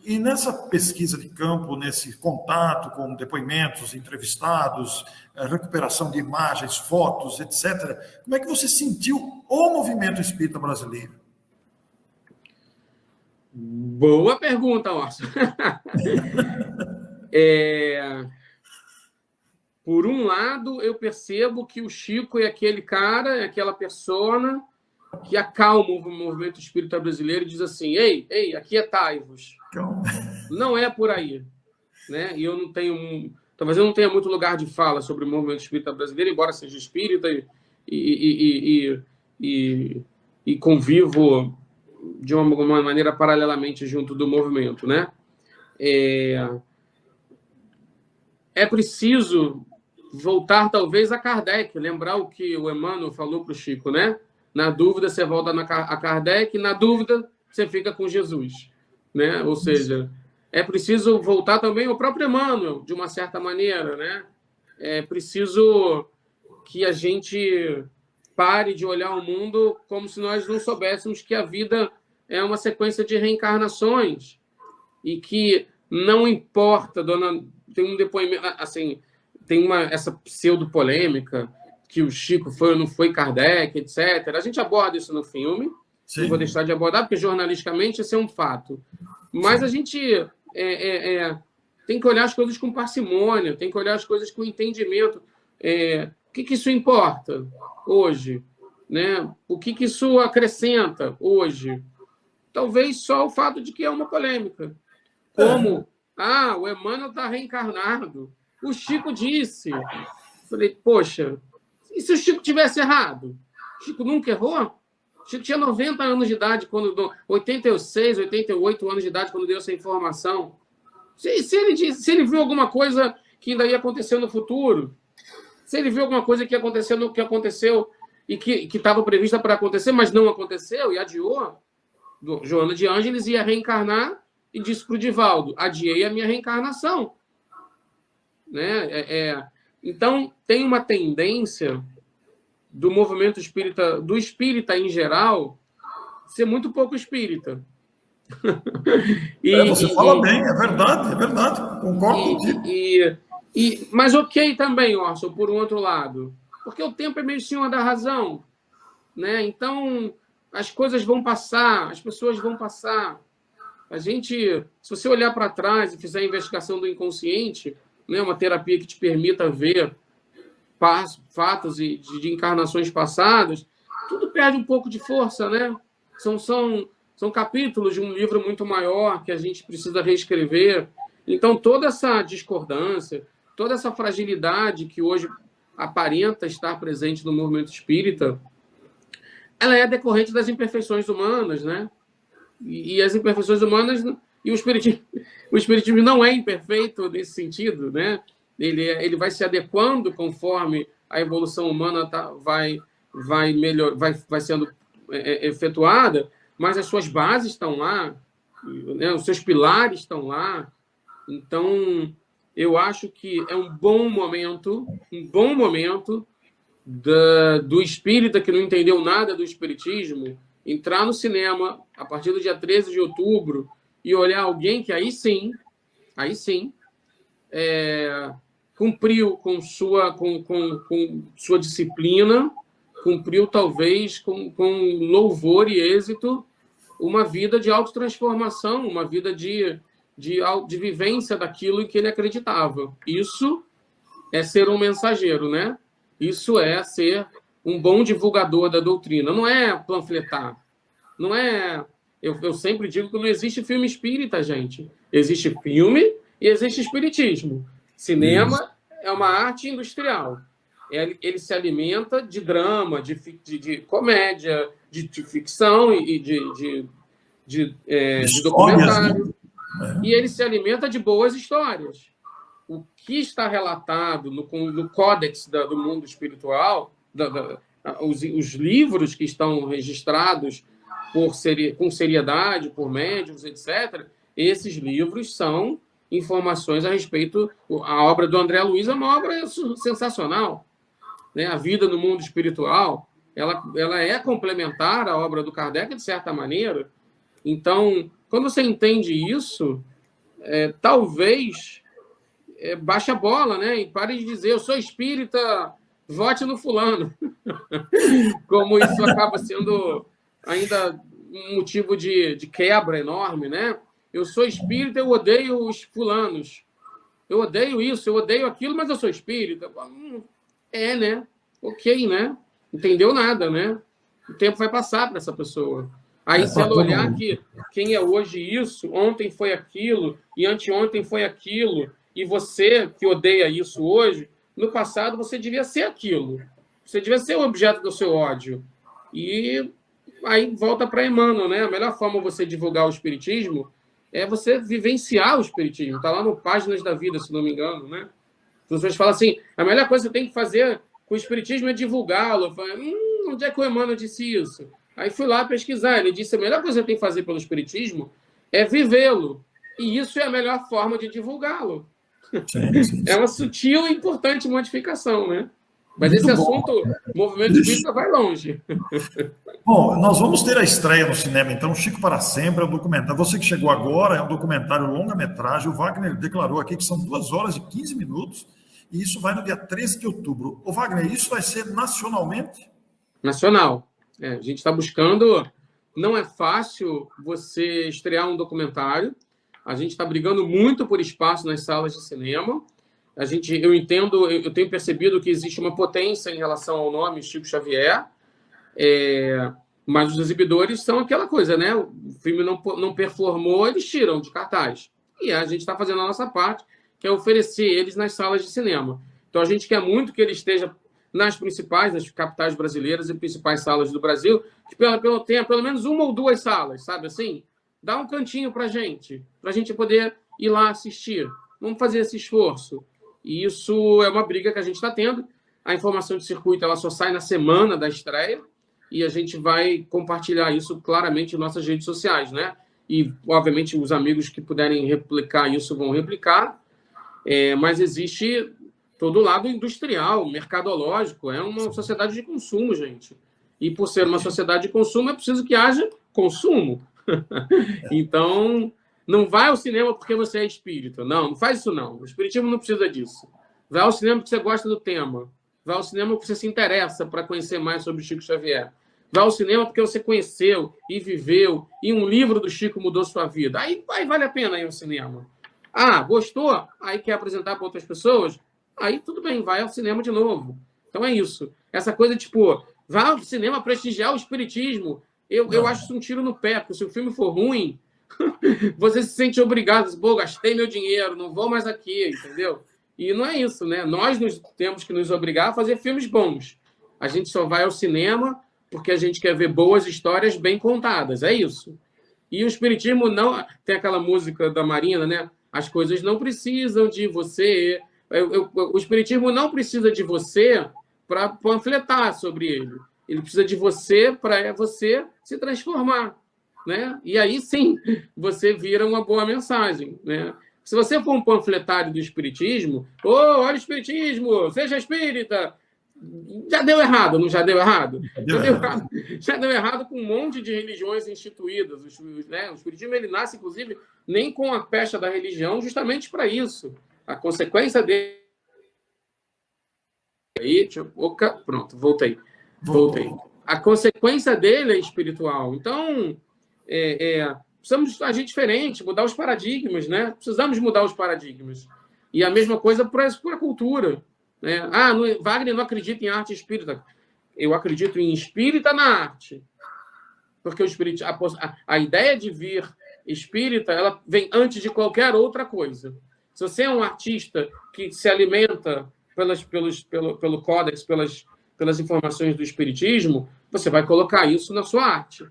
E nessa pesquisa de campo, nesse contato com depoimentos, entrevistados, recuperação de imagens, fotos, etc., como é que você sentiu o movimento espírita brasileiro? Boa pergunta, Orson. Por um lado, eu percebo que o Chico é aquele cara, é aquela persona que acalma o movimento espírita brasileiro e diz assim: ei, aquietai-vos. Não é por aí, né? E eu não tenho... Talvez eu não tenha muito lugar de fala sobre o movimento espírita brasileiro, embora seja espírita e convivo de uma maneira paralelamente junto do movimento, né? É preciso voltar, talvez, a Kardec, lembrar o que o Emmanuel falou para o Chico, né? Na dúvida, você volta a Kardec, na dúvida, você fica com Jesus, né? Ou seja, é preciso voltar também ao próprio Emmanuel, de uma certa maneira, né? É preciso que a gente pare de olhar o mundo como se nós não soubéssemos que a vida é uma sequência de reencarnações e que não importa, tem um depoimento, assim, tem essa pseudo-polêmica que o Chico foi ou não foi Kardec, etc. A gente aborda isso no filme. Sim. Não vou deixar de abordar, porque jornalisticamente isso é um fato. Mas sim, a gente tem que olhar as coisas com parcimônia, tem que olhar as coisas com entendimento. O que isso importa hoje? Né? O que isso acrescenta hoje? Talvez só o fato de que é uma polêmica. Como, o Emmanuel está reencarnado. O Chico disse. Falei, poxa, e se o Chico tivesse errado? O Chico nunca errou? O Chico tinha 90 anos de idade, 86, 88 anos de idade, quando deu essa informação. Se ele viu alguma coisa que ainda ia acontecer no futuro, se ele viu alguma coisa que ia acontecer no que aconteceu e que estava prevista para acontecer, mas não aconteceu e adiou, Joana de Ângeles ia reencarnar e disse para o Divaldo, adiei a minha reencarnação. Né? Então, tem uma tendência do movimento espírita, do espírita em geral, ser muito pouco espírita. Você fala bem, é verdade, concordo contigo. Mas ok também, Orson, por um outro lado, porque o tempo é meio senhor da razão, né? Então, as coisas vão passar, as pessoas vão passar. A gente, se você olhar para trás e fizer a investigação do inconsciente, né, uma terapia que te permita ver fatos de encarnações passadas, tudo perde um pouco de força, né? São capítulos de um livro muito maior que a gente precisa reescrever. Então, toda essa discordância, toda essa fragilidade que hoje aparenta estar presente no movimento espírita, ela é decorrente das imperfeições humanas, né? E as imperfeições humanas... E o espiritismo não é imperfeito nesse sentido, né? Ele vai se adequando conforme a evolução humana vai sendo efetuada, mas as suas bases estão lá, né? Os seus pilares estão lá. Então, eu acho que é um bom momento do espírita que não entendeu nada do espiritismo entrar no cinema a partir do dia 13 de outubro e olhar alguém que aí sim, cumpriu com sua disciplina, cumpriu talvez com louvor e êxito uma vida de autotransformação, uma vida de vivência daquilo em que ele acreditava. Isso é ser um mensageiro, né? Isso é ser um bom divulgador da doutrina. Não é panfletar. Não é... Eu sempre digo que não existe filme espírita, gente. Existe filme e existe espiritismo. Cinema é uma arte industrial. Ele se alimenta de drama, de comédia, de ficção e de documentário. E ele se alimenta de boas histórias. O que está relatado no códex do mundo espiritual, os livros que estão registrados com seriedade, por médiuns, etc., esses livros são informações a respeito... A obra do André Luiz é uma obra sensacional. Né? A vida no mundo espiritual ela é complementar à obra do Kardec, de certa maneira. Então, quando você entende isso, talvez baixe a bola, né? E pare de dizer, eu sou espírita, vote no fulano. Como isso acaba sendo ainda um motivo de quebra enorme, né? Eu sou espírita, eu odeio os fulanos. Eu odeio isso, eu odeio aquilo, mas eu sou espírita. Né? Ok, né? Entendeu nada, né? O tempo vai passar para essa pessoa. Aí, se ela olhar que quem é hoje isso, ontem foi aquilo, e anteontem foi aquilo, e você que odeia isso hoje, no passado você devia ser aquilo. Você devia ser o objeto do seu ódio. E aí volta para Emmanuel, né? A melhor forma de você divulgar o espiritismo é você vivenciar o espiritismo. Está lá no Páginas da Vida, se não me engano, né? As pessoas falam assim, a melhor coisa que você tem que fazer com o espiritismo é divulgá-lo. Eu falei, onde é que o Emmanuel disse isso? Aí fui lá pesquisar. Ele disse, a melhor coisa que você tem que fazer pelo espiritismo é vivê-lo. E isso é a melhor forma de divulgá-lo. Sim. É uma sutil e importante modificação, né? Mas muito esse assunto, movimento espírita, vai longe. Bom, nós vamos ter a estreia no cinema, então, Chico para Sempre, é um documentário. Você que chegou agora, é um documentário longa-metragem. O Wagner declarou aqui que são 2 horas e 15 minutos, e isso vai no dia 13 de outubro. Ô, Wagner, isso vai ser nacionalmente? Nacional. A gente está buscando... Não é fácil você estrear um documentário. A gente está brigando muito por espaço nas salas de cinema. Eu tenho percebido que existe uma potência em relação ao nome Chico Xavier, mas os exibidores são aquela coisa, né? O filme não performou, eles tiram de cartaz. E a gente está fazendo a nossa parte, que é oferecer eles nas salas de cinema. Então, a gente quer muito que ele esteja nas capitais brasileiras e principais salas do Brasil, que tenha pelo menos 1 ou 2 salas, sabe assim? Dá um cantinho para a gente poder ir lá assistir. Vamos fazer esse esforço. E isso é uma briga que a gente está tendo. A informação de circuito ela só sai na semana da estreia e a gente vai compartilhar isso claramente em nossas redes sociais, né? e, obviamente, os amigos que puderem replicar isso vão replicar, mas existe todo o lado industrial, mercadológico, é uma sociedade de consumo, gente. E, por ser uma sociedade de consumo, é preciso que haja consumo. Então, não vai ao cinema porque você é espírita. Não faz isso, não. O espiritismo não precisa disso. Vai ao cinema porque você gosta do tema. Vai ao cinema porque você se interessa para conhecer mais sobre Chico Xavier. Vai ao cinema porque você conheceu e viveu, e um livro do Chico mudou sua vida. Aí vale a pena ir ao cinema. Ah, gostou? Aí quer apresentar para outras pessoas? Aí tudo bem, vai ao cinema de novo. Então é isso. Essa coisa, tipo, vai ao cinema prestigiar o espiritismo. Eu acho isso um tiro no pé, porque se o filme for ruim, você se sente obrigado. Pô, gastei meu dinheiro, não vou mais aqui, entendeu? E não é isso, né? Nós temos que nos obrigar a fazer filmes bons. A gente só vai ao cinema porque a gente quer ver boas histórias bem contadas. É isso. E o espiritismo não... Tem aquela música da Marina, né? As coisas não precisam de você. O espiritismo não precisa de você para panfletar sobre ele. Ele precisa de você para você se transformar, né? E aí, sim, você vira uma boa mensagem, né? Se você for um panfletário do espiritismo, olha o espiritismo, seja espírita, já deu errado, não já deu errado? Já deu errado com um monte de religiões instituídas. O espiritismo ele nasce, inclusive, nem com a pecha da religião, justamente para isso. A consequência dele... Aí, pronto, voltei. A consequência dele é espiritual. Então, precisamos agir diferente, mudar os paradigmas, né? Precisamos mudar os paradigmas. E a mesma coisa para a cultura. Né? Wagner não acredita em arte espírita. Eu acredito em espírita na arte. Porque a ideia de vir espírita ela vem antes de qualquer outra coisa. Se você é um artista que se alimenta pelo códex, pelas informações do espiritismo, você vai colocar isso na sua arte.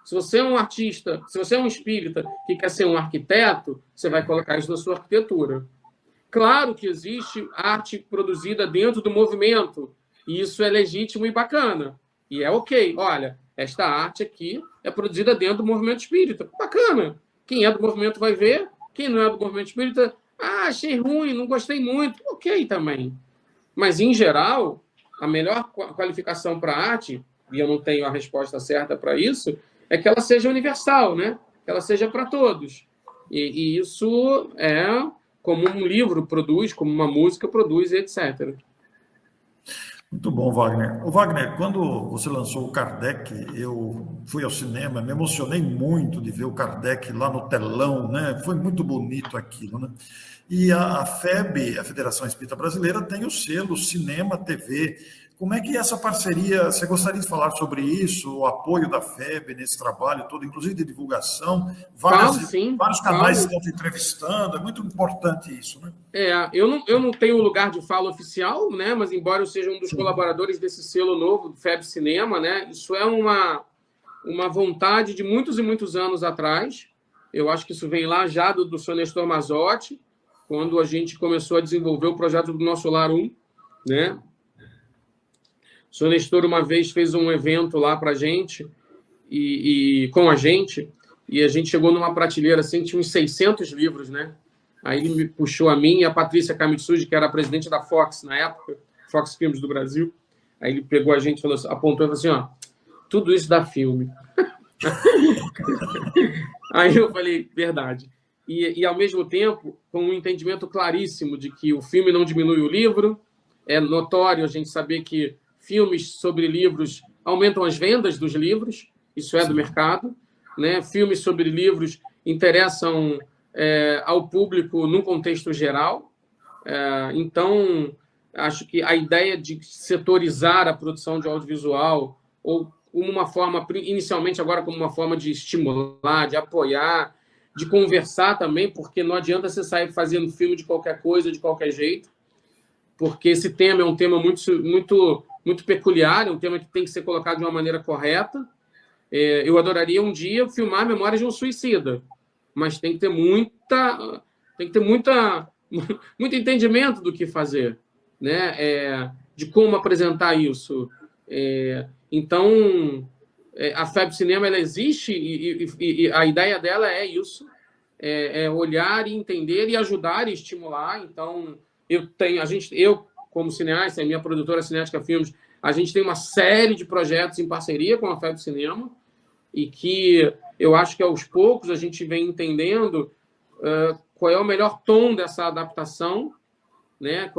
Se você é um artista, se você é um espírita que quer ser um arquiteto, você vai colocar isso na sua arquitetura. Claro que existe arte produzida dentro do movimento, e isso é legítimo e bacana. E é ok. Olha, esta arte aqui é produzida dentro do movimento espírita. Bacana. Quem é do movimento vai ver. Quem não é do movimento espírita, achei ruim, não gostei muito. Ok também. Mas, em geral, a melhor qualificação para a arte, e eu não tenho a resposta certa para isso, é que ela seja universal, né? Que ela seja para todos. E isso é como um livro produz, como uma música produz, etc. Muito bom, Wagner. O Wagner, quando você lançou o Kardec, eu fui ao cinema, me emocionei muito de ver o Kardec lá no telão, né? Foi muito bonito aquilo, né? E a FEB, a Federação Espírita Brasileira, tem o selo Cinema TV. Como é que é essa parceria, você gostaria de falar sobre isso, o apoio da FEB nesse trabalho todo, inclusive de divulgação? Vários canais estão te entrevistando, é muito importante isso, né? Eu não tenho lugar de fala oficial, né? Mas embora eu seja um dos colaboradores desse selo novo, FEB Cinema, né? Isso é uma vontade de muitos e muitos anos atrás. Eu acho que isso vem lá já do Sr. Nestor Mazotti, quando a gente começou a desenvolver o projeto do Nosso Lar 1, né? O Sr. Nestor uma vez fez um evento lá para a gente, com a gente, e a gente chegou numa prateleira assim, tinha uns 600 livros, né? Aí ele me puxou a mim e a Patrícia Kamitsuji, que era a presidente da Fox na época, Fox Filmes do Brasil. Aí ele pegou a gente, apontou e falou assim, tudo isso dá filme. Aí eu falei, verdade. E, ao mesmo tempo, com um entendimento claríssimo de que o filme não diminui o livro, é notório a gente saber que filmes sobre livros aumentam as vendas dos livros, isso é do mercado, né? Filmes sobre livros interessam ao público num contexto geral. Então, acho que a ideia de setorizar a produção de audiovisual, ou uma forma, inicialmente agora como uma forma de estimular, de apoiar, de conversar também, porque não adianta você sair fazendo filme de qualquer coisa, de qualquer jeito, porque esse tema é um tema muito peculiar, é um tema que tem que ser colocado de uma maneira correta. Eu adoraria um dia filmar Memórias de um Suicida, mas tem que ter muito entendimento do que fazer, né? De como apresentar isso. Então, A FEB Cinema, ela existe e a ideia dela é isso, olhar e entender e ajudar e estimular. Então, eu como cineasta, a minha produtora Cinética Filmes, a gente tem uma série de projetos em parceria com a FEB Cinema e que eu acho que aos poucos a gente vem entendendo qual é o melhor tom dessa adaptação, né?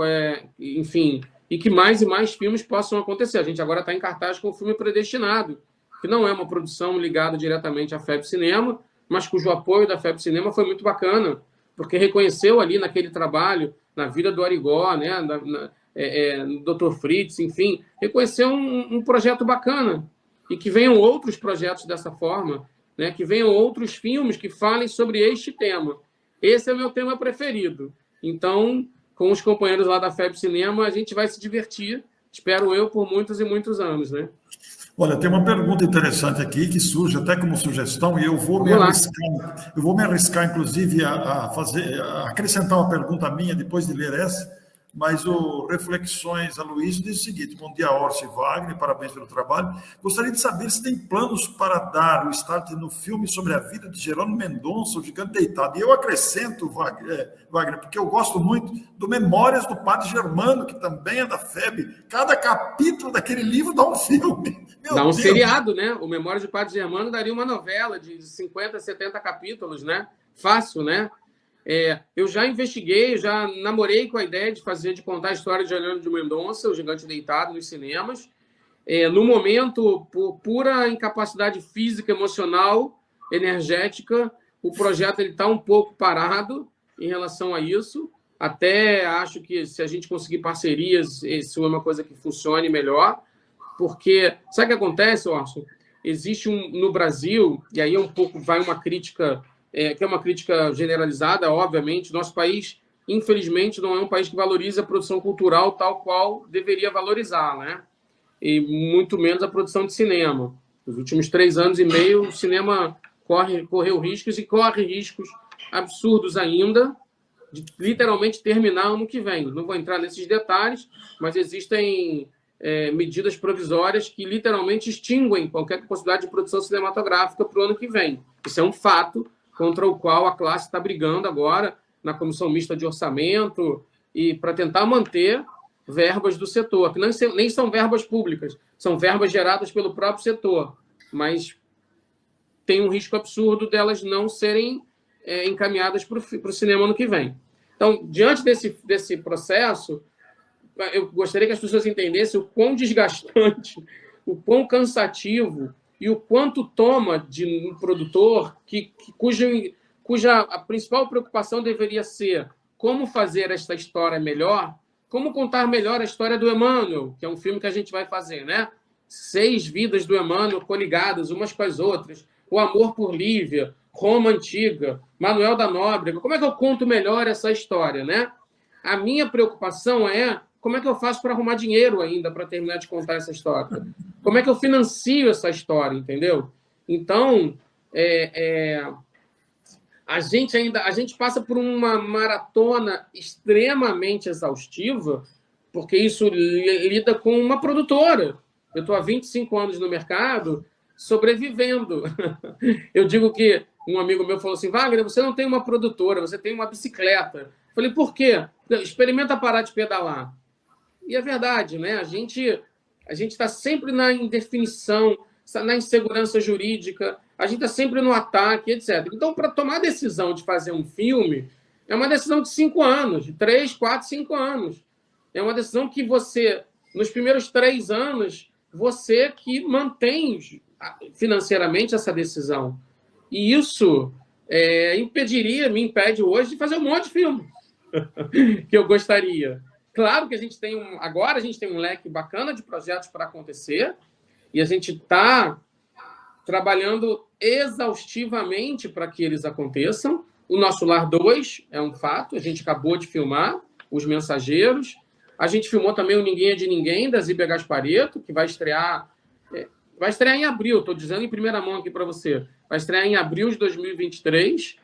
Enfim, e que mais e mais filmes possam acontecer. A gente agora está em cartaz com o filme Predestinado, que não é uma produção ligada diretamente à FEB Cinema, mas cujo apoio da FEB Cinema foi muito bacana, porque reconheceu ali naquele trabalho, na vida do Arigó, né? No Dr. Fritz, enfim, reconheceu um projeto bacana. E que venham outros projetos dessa forma, né? Que venham outros filmes que falem sobre este tema. Esse é o meu tema preferido. Então, com os companheiros lá da FEB Cinema, a gente vai se divertir, espero eu, por muitos e muitos anos, né? Olha, tem uma pergunta interessante aqui que surge até como sugestão e eu vou me arriscar, inclusive, a acrescentar uma pergunta minha depois de ler essa, mas o Reflexões Aloysio diz o seguinte: bom dia, Orsi Wagner, parabéns pelo trabalho. Gostaria de saber se tem planos para dar o start no filme sobre a vida de Jerônimo Mendonça, o Gigante Deitado. E eu acrescento, Wagner, porque eu gosto muito do Memórias do Padre Germano, que também é da FEB. Cada capítulo daquele livro dá um filme. Dá um seriado, né? O Memórias do Padre Germano daria uma novela de 50, 70 capítulos, né? Fácil, né? Eu já investiguei, já namorei com a ideia de contar a história de Jerônimo de Mendonça, o Gigante Deitado, nos cinemas. No momento, por pura incapacidade física, emocional, energética, o projeto está um pouco parado em relação a isso. Até acho que se a gente conseguir parcerias, isso é uma coisa que funcione melhor. Porque, sabe o que acontece, Orson? Existe no Brasil, e aí vai uma crítica... que é uma crítica generalizada, obviamente. Nosso país, infelizmente, não é um país que valoriza a produção cultural tal qual deveria valorizar, né? E muito menos a produção de cinema. Nos últimos 3 anos e meio, o cinema correu riscos e corre riscos absurdos ainda de literalmente terminar ano que vem. Não vou entrar nesses detalhes, mas existem medidas provisórias que literalmente extinguem qualquer possibilidade de produção cinematográfica para o ano que vem. Isso é um fato contra o qual a classe está brigando agora na Comissão Mista de Orçamento e para tentar manter verbas do setor, que nem são verbas públicas, são verbas geradas pelo próprio setor, mas tem um risco absurdo delas não serem encaminhadas para o cinema ano que vem. Então, diante desse processo, eu gostaria que as pessoas entendessem o quão desgastante, o quão cansativo e o quanto toma de um produtor cuja a principal preocupação deveria ser como fazer esta história melhor, como contar melhor a história do Emmanuel, que é um filme que a gente vai fazer, né? 6 vidas do Emmanuel coligadas umas com as outras, o amor por Lívia, Roma Antiga, Manuel da Nóbrega. Como é que eu conto melhor essa história, né? A minha preocupação é como é que eu faço para arrumar dinheiro ainda para terminar de contar essa história? Como é que eu financio essa história, entendeu? Então, a gente passa por uma maratona extremamente exaustiva, porque isso lida com uma produtora. Eu estou há 25 anos no mercado sobrevivendo. Eu digo que um amigo meu falou assim: Wagner, você não tem uma produtora, você tem uma bicicleta. Eu falei, por quê? Experimenta parar de pedalar. E é verdade, né? A gente está sempre na indefinição, na insegurança jurídica, a gente está sempre no ataque, etc. Então, para tomar a decisão de fazer um filme, é uma decisão de 5 anos, de 3, 4, 5 anos. É uma decisão que você, nos primeiros 3 anos, você que mantém financeiramente essa decisão. E isso me impede hoje de fazer um monte de filme que eu gostaria. Claro que agora a gente tem um leque bacana de projetos para acontecer e a gente está trabalhando exaustivamente para que eles aconteçam. O Nosso Lar 2 é um fato, a gente acabou de filmar, Os Mensageiros. A gente filmou também o Ninguém é de Ninguém, da Zíbia Gasparetto, que vai estrear em abril, estou dizendo em primeira mão aqui para você. Vai estrear em abril de 2023.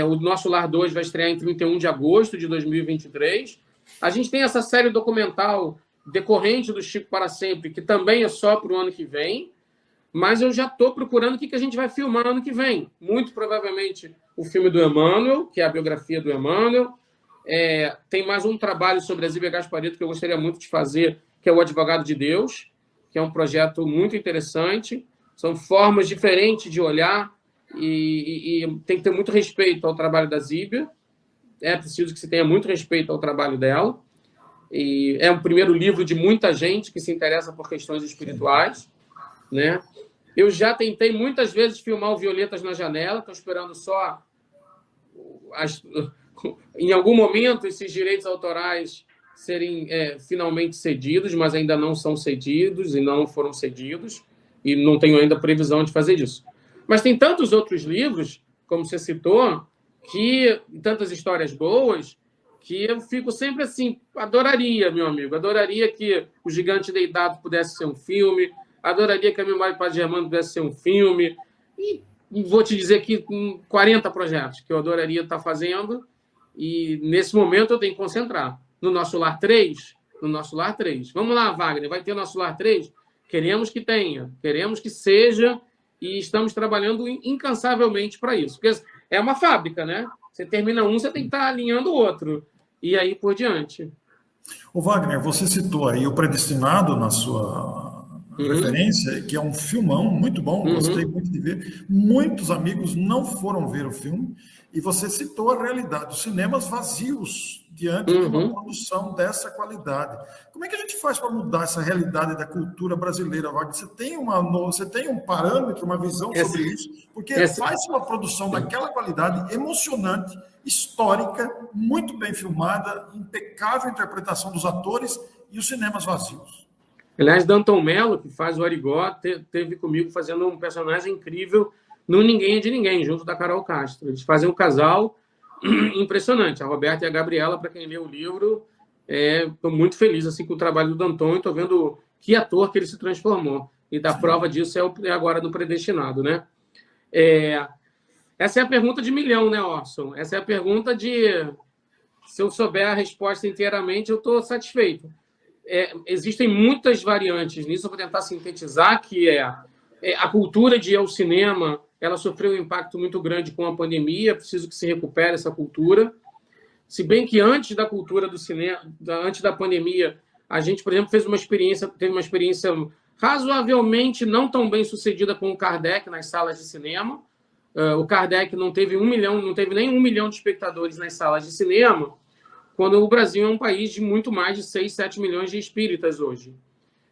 O Nosso Lar 2 vai estrear em 31 de agosto de 2023. A gente tem essa série documental decorrente do Chico para Sempre, que também é só para o ano que vem. mas eu já estou procurando o que a gente vai filmar ano que vem. Muito provavelmente o filme do Emmanuel, que é a biografia do Emmanuel. Tem mais um trabalho sobre a Zíbia Gasparito que eu gostaria muito de fazer, que é o Advogado de Deus, que é um projeto muito interessante. São formas diferentes de olhar e tem que ter muito respeito ao trabalho da Zíbia. É preciso que se tenha muito respeito ao trabalho dela. E é um primeiro livro de muita gente que se interessa por questões espirituais, né? Eu já tentei muitas vezes filmar o Violetas na Janela, estou esperando só em algum momento esses direitos autorais serem finalmente cedidos, mas ainda não são cedidos e não foram cedidos, e não tenho ainda previsão de fazer isso. Mas tem tantos outros livros, como você citou, tantas histórias boas, que eu fico sempre assim, adoraria, meu amigo, adoraria que O Gigante Deitado pudesse ser um filme, adoraria que A Memória de Padre Germano pudesse ser um filme, e vou te dizer que 40 projetos que eu adoraria estar fazendo, e nesse momento eu tenho que concentrar. No Nosso Lar 3, Vamos lá, Wagner, vai ter Nosso Lar 3? Queremos que tenha, queremos que seja, e estamos trabalhando incansavelmente para isso. Porque é uma fábrica, né? Você termina um, você tem que estar alinhando o outro. E aí por diante. O Wagner, você citou aí o Predestinado na sua referência, que é um filmão muito bom, gostei muito de ver. Muitos amigos não foram ver o filme, e você citou a realidade dos cinemas vazios diante de uma produção dessa qualidade. Como é que a gente faz para mudar essa realidade da cultura brasileira, Wagner? Você tem um parâmetro, uma visão sobre isso? Porque faz uma produção daquela qualidade emocionante, histórica, muito bem filmada, impecável interpretação dos atores e os cinemas vazios. Aliás, Danton Mello, que faz o Arigó, teve comigo fazendo um personagem incrível no Ninguém é de Ninguém, junto da Carol Castro. Eles fazem um casal impressionante. A Roberta e a Gabriela, para quem lê o livro, estou muito feliz assim, com o trabalho do Danton e estou vendo que ator que ele se transformou. E da prova disso é agora no Predestinado, né? Essa é a pergunta de milhão, né, Orson? Essa é a pergunta de... Se eu souber a resposta inteiramente, eu estou satisfeito. Existem muitas variantes nisso, eu vou tentar sintetizar, que a cultura de ir ao cinema, ela sofreu um impacto muito grande com a pandemia, preciso que se recupere essa cultura. Se bem que antes da cultura do cinema, antes da pandemia, a gente, por exemplo, teve uma experiência razoavelmente não tão bem sucedida com o Kardec nas salas de cinema. O Kardec não teve nem 1 milhão de espectadores nas salas de cinema, quando o Brasil é um país de muito mais de 6, 7 milhões de espíritas hoje.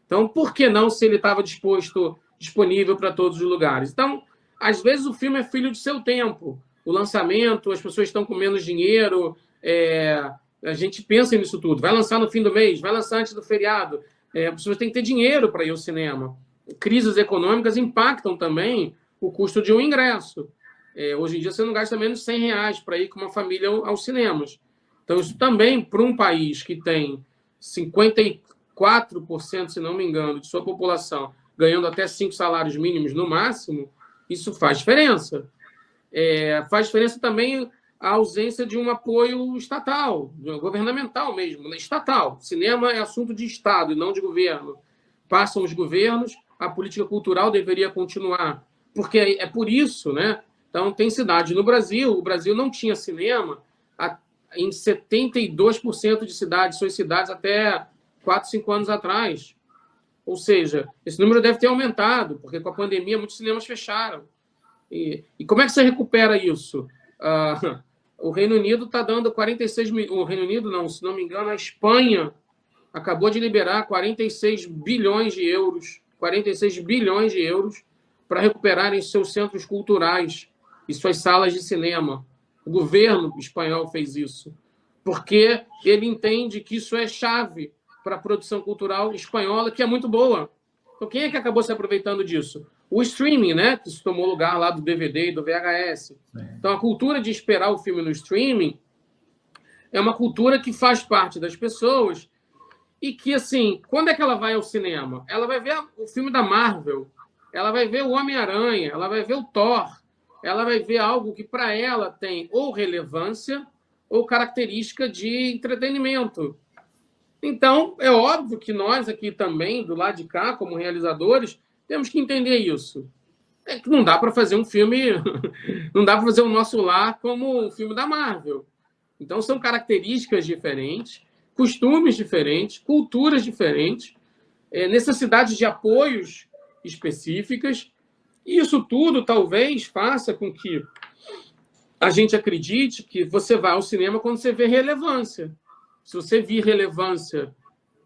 Então, por que não, se ele estava disponível para todos os lugares? Então, às vezes o filme é filho de seu tempo. O lançamento, as pessoas estão com menos dinheiro, a gente pensa nisso tudo. Vai lançar no fim do mês, vai lançar antes do feriado. As pessoas têm que ter dinheiro para ir ao cinema. Crises econômicas impactam também o custo de um ingresso. Hoje em dia, você não gasta menos de R$100 para ir com uma família aos cinemas. Então, isso também, para um país que tem 54%, se não me engano, de sua população ganhando até 5 salários mínimos no máximo, isso faz diferença. Faz diferença também a ausência de um apoio estatal, governamental mesmo, estatal. Cinema é assunto de Estado e não de governo. Passam os governos, a política cultural deveria continuar, porque é por isso, né? Então, tem cidades no Brasil, o Brasil não tinha cinema em 72% de cidades, suas cidades até 4, 5 anos atrás. Ou seja, esse número deve ter aumentado, porque com a pandemia muitos cinemas fecharam. E como é que você recupera isso? O Reino Unido está dando 46 mil... O Reino Unido, não, se não me engano, a Espanha acabou de liberar 46 bilhões de euros. 46 bilhões de euros para recuperarem seus centros culturais e suas salas de cinema. O governo espanhol fez isso, porque ele entende que isso é chave para a produção cultural espanhola, que é muito boa. Então, quem é que acabou se aproveitando disso? O streaming, né? Que se tomou lugar lá do DVD e do VHS. Então, a cultura de esperar o filme no streaming é uma cultura que faz parte das pessoas e que, assim, quando é que ela vai ao cinema? Ela vai ver o filme da Marvel, ela vai ver o Homem-Aranha, ela vai ver o Thor, ela vai ver algo que, para ela, tem ou relevância ou característica de entretenimento. Então, é óbvio que nós aqui também, do lado de cá, como realizadores, Temos que entender isso. É que não dá para fazer um filme, não dá para fazer o Nosso Lar como o filme da Marvel. Então, são características diferentes, costumes diferentes, culturas diferentes, necessidades de apoios específicas. E isso tudo talvez faça com que a gente acredite que você vai ao cinema quando você vê relevância. Se você vir relevância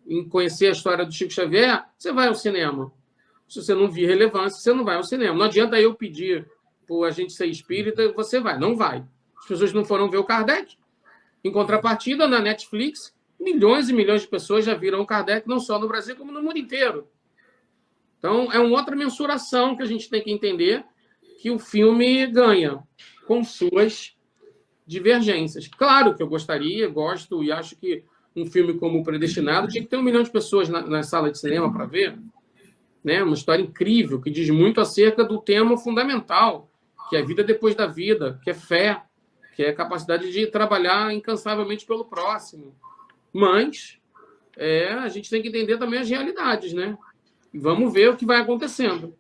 em conhecer a história do Chico Xavier, você vai ao cinema. Se você não vir relevância, você não vai ao cinema. Não adianta eu pedir para a gente ser espírita, você vai. Não vai. As pessoas não foram ver o Kardec. Em contrapartida, na Netflix, milhões e milhões de pessoas já viram o Kardec, não só no Brasil, como no mundo inteiro. Então, é uma outra mensuração que a gente tem que entender que o filme ganha com suas divergências. Claro que eu gostaria, gosto e acho que um filme como O Predestinado tinha que ter 1 milhão de pessoas na sala de cinema para ver. Né? Uma história incrível, que diz muito acerca do tema fundamental, que é a vida depois da vida, que é fé, que é a capacidade de trabalhar incansavelmente pelo próximo. Mas a gente tem que entender também as realidades, né? E vamos ver o que vai acontecendo.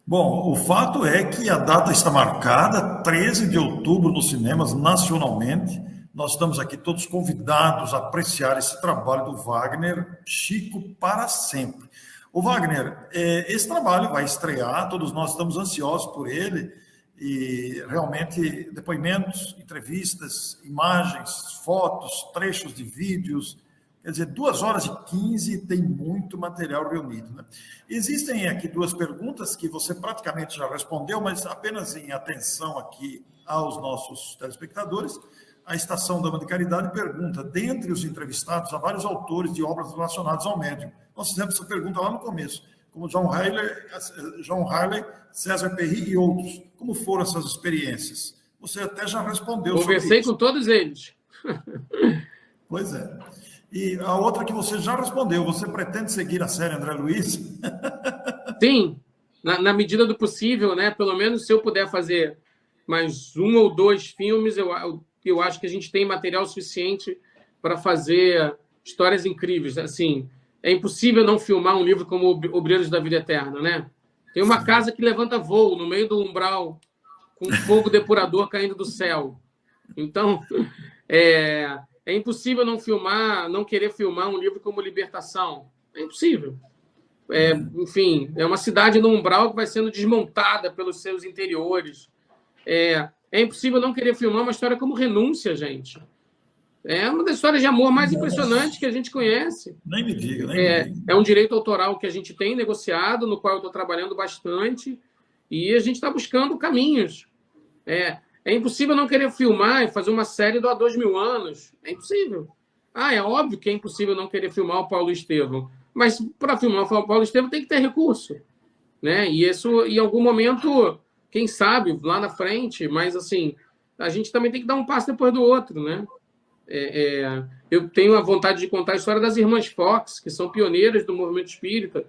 Bom, o fato é que a data está marcada, 13 de outubro, nos cinemas nacionalmente. Nós estamos aqui todos convidados a apreciar esse trabalho do Wagner, Chico para sempre. O Wagner, esse trabalho vai estrear, todos nós estamos ansiosos por ele, e realmente depoimentos, entrevistas, imagens, fotos, trechos de vídeos, quer dizer, 2h15 tem muito material reunido, né? Existem aqui 2 perguntas que você praticamente já respondeu, mas apenas em atenção aqui aos nossos telespectadores. A Estação Dama de Caridade pergunta: dentre os entrevistados, há vários autores de obras relacionadas ao médium. Nós fizemos essa pergunta lá no começo, como John Harley, César Perry e outros. Como foram essas experiências? Você até já respondeu sobre isso. Conversei com todos eles. Pois é. E a outra que você já respondeu: você pretende seguir a série André Luiz? Sim, na medida do possível, né? Pelo menos se eu puder fazer mais 1 ou 2 filmes, eu acho que a gente tem material suficiente para fazer histórias incríveis. Assim, é impossível não filmar um livro como Obreiros da Vida Eterna, né? Tem uma casa que levanta voo no meio do umbral, com fogo depurador caindo do céu. Então, é impossível não querer filmar um livro como Libertação. É impossível. Enfim, é uma cidade no umbral que vai sendo desmontada pelos seus interiores. É impossível não querer filmar uma história como Renúncia, gente. É uma das histórias de amor mais impressionantes que a gente conhece. Nem me diga, nem me diga. É um direito autoral que a gente tem negociado, no qual eu estou trabalhando bastante, e a gente está buscando caminhos. É impossível não querer filmar e fazer uma série do Há 2000 anos. É impossível. É óbvio que é impossível não querer filmar o Paulo Estevam, mas para filmar o Paulo Estevam tem que ter recurso. Né? E isso, em algum momento, quem sabe, lá na frente, mas assim, a gente também tem que dar um passo depois do outro, né? Eu tenho a vontade de contar a história das irmãs Fox, que são pioneiras do movimento espírita,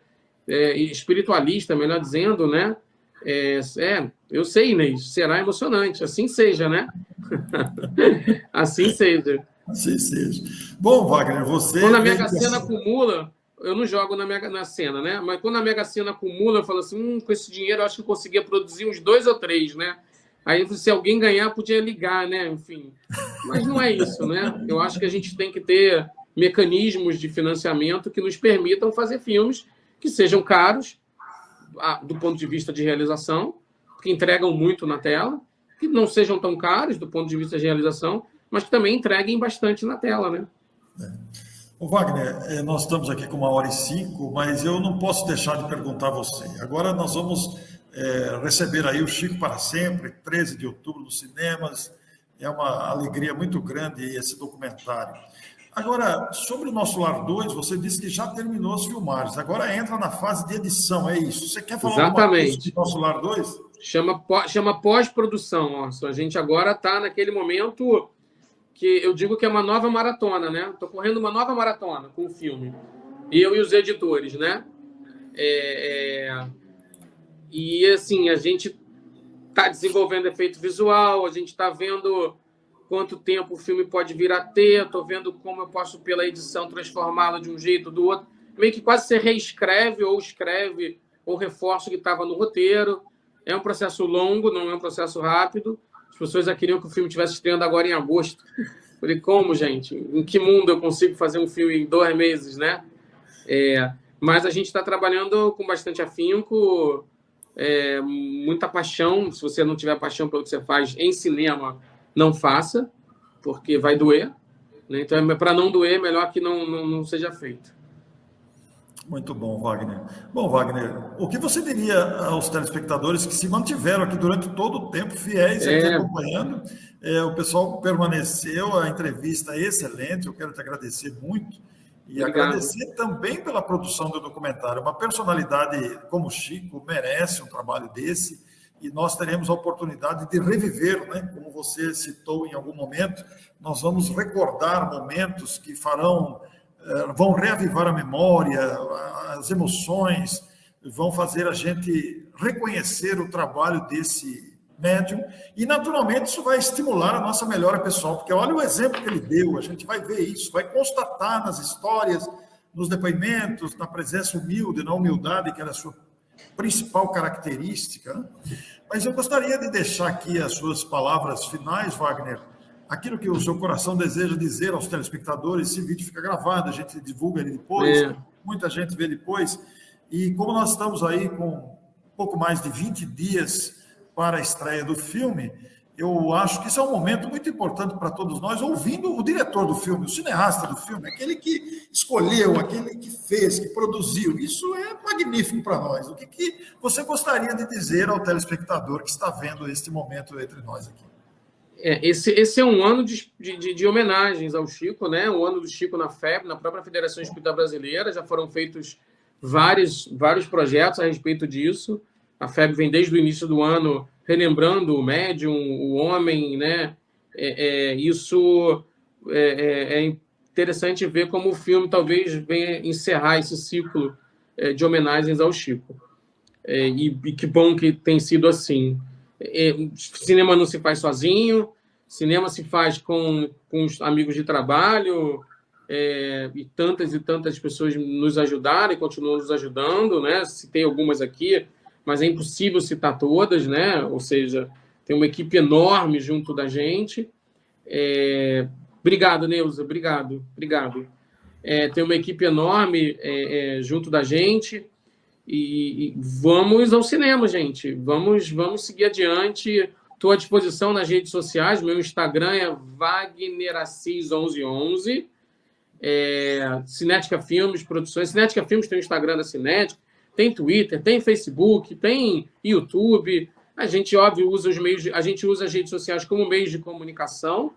espiritualista, melhor dizendo, né? Eu sei, Inês, será emocionante, assim seja, né? Assim seja. Assim seja. Bom, Wagner, você... Quando a Mega Sena acumula, eu não jogo na Sena, né? Mas quando a Mega Sena acumula, eu falo assim, com esse dinheiro eu acho que eu conseguia produzir uns 2 ou 3, né? Aí, se alguém ganhar, podia ligar, né? Enfim. Mas não é isso, né? Eu acho que a gente tem que ter mecanismos de financiamento que nos permitam fazer filmes que sejam caros, do ponto de vista de realização, que entregam muito na tela, que não sejam tão caros do ponto de vista de realização, mas que também entreguem bastante na tela, né? Ô Wagner, nós estamos aqui com 1h05, mas eu não posso deixar de perguntar a você. Agora nós vamos receber aí o Chico para Sempre, 13 de outubro, nos cinemas. É uma alegria muito grande esse documentário. Agora, sobre o Nosso Lar 2, você disse que já terminou as filmagens. Agora entra na fase de edição, é isso? Você quer falar alguma coisa do Nosso Lar 2? Chama pós-produção. A gente agora está naquele momento que eu digo que é uma nova maratona, né? Estou correndo uma nova maratona com o filme. Eu e os editores, né? E, assim, a gente está desenvolvendo efeito visual, a gente está vendo quanto tempo o filme pode vir a ter, estou vendo como eu posso, pela edição, transformá-lo de um jeito ou do outro. Meio que quase você reescreve ou escreve ou reforço o que estava no roteiro. É um processo longo, não é um processo rápido. As pessoas já queriam que o filme estivesse estreando agora em agosto. Falei, como, gente? Em que mundo eu consigo fazer um filme em 2 meses, né? Mas a gente está trabalhando com bastante afinco, muita paixão. Se você não tiver paixão pelo que você faz em cinema, não faça, porque vai doer, né? Então, para não doer, melhor que não seja feito. Muito bom, Wagner. Bom, Wagner, o que você diria aos telespectadores que se mantiveram aqui durante todo o tempo, fiéis aqui acompanhando? O pessoal permaneceu, a entrevista é excelente, eu quero te agradecer muito. E obrigado. Agradecer também pela produção do documentário. Uma personalidade como o Chico merece um trabalho desse, e nós teremos a oportunidade de reviver, né? Como você citou em algum momento, nós vamos recordar momentos que vão reavivar a memória, as emoções, vão fazer a gente reconhecer o trabalho desse médium, e naturalmente isso vai estimular a nossa melhora pessoal, porque olha o exemplo que ele deu, a gente vai ver isso, vai constatar nas histórias, nos depoimentos, na presença humilde, na humildade, que era a sua principal característica, né? Mas eu gostaria de deixar aqui as suas palavras finais, Wagner, aquilo que o seu coração deseja dizer aos telespectadores. Esse vídeo fica gravado, a gente divulga ele depois, muita gente vê depois, e como nós estamos aí com um pouco mais de 20 dias para a estreia do filme, eu acho que isso é um momento muito importante para todos nós, ouvindo o diretor do filme, o cineasta do filme, aquele que escolheu, aquele que fez, que produziu. Isso é magnífico para nós. O que você gostaria de dizer ao telespectador que está vendo este momento entre nós aqui? Esse é um ano de homenagens ao Chico, né? O ano do Chico na FEB, na própria Federação Espírita Brasileira. Já foram feitos vários projetos a respeito disso. A FEB vem desde o início do ano relembrando o médium, o homem, né? Isso é interessante ver como o filme talvez venha encerrar esse ciclo de homenagens ao Chico. E que bom que tem sido assim. Cinema não se faz sozinho, cinema se faz com os amigos de trabalho, e tantas pessoas nos ajudaram e continuam nos ajudando, né? Citei algumas aqui, mas é impossível citar todas, né? Ou seja, tem uma equipe enorme junto da gente. Obrigado, Neuza, obrigado. Tem uma equipe enorme junto da gente. E vamos ao cinema, gente. Vamos seguir adiante. Estou à disposição nas redes sociais. Meu Instagram é WagnerAssis1111. Cinética Filmes, Produções. Cinética Filmes tem o Instagram da Cinética, tem Twitter, tem Facebook, tem YouTube. A gente, óbvio, usa a gente usa as redes sociais como meios de comunicação.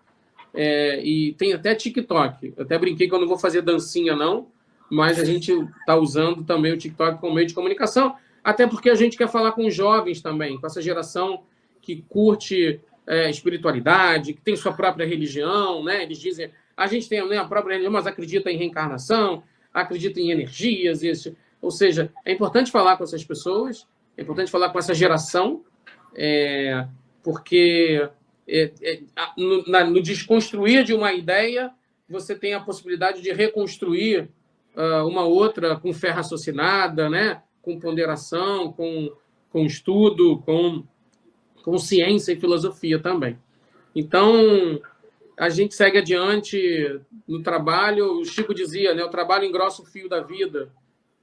E tem até TikTok. Eu até brinquei que eu não vou fazer dancinha, não. Mas a gente está usando também o TikTok como meio de comunicação, até porque a gente quer falar com os jovens também, com essa geração que curte espiritualidade, que tem sua própria religião, né? Eles dizem, a gente tem a própria religião, mas acredita em reencarnação, acredita em energias, isso. Ou seja, é importante falar com essas pessoas, é importante falar com essa geração, porque no desconstruir de uma ideia, você tem a possibilidade de reconstruir uma outra com fé raciocinada, né? Com ponderação, com estudo, com ciência e filosofia também. Então, a gente segue adiante no trabalho. O Chico dizia, né? O trabalho engrossa o fio da vida.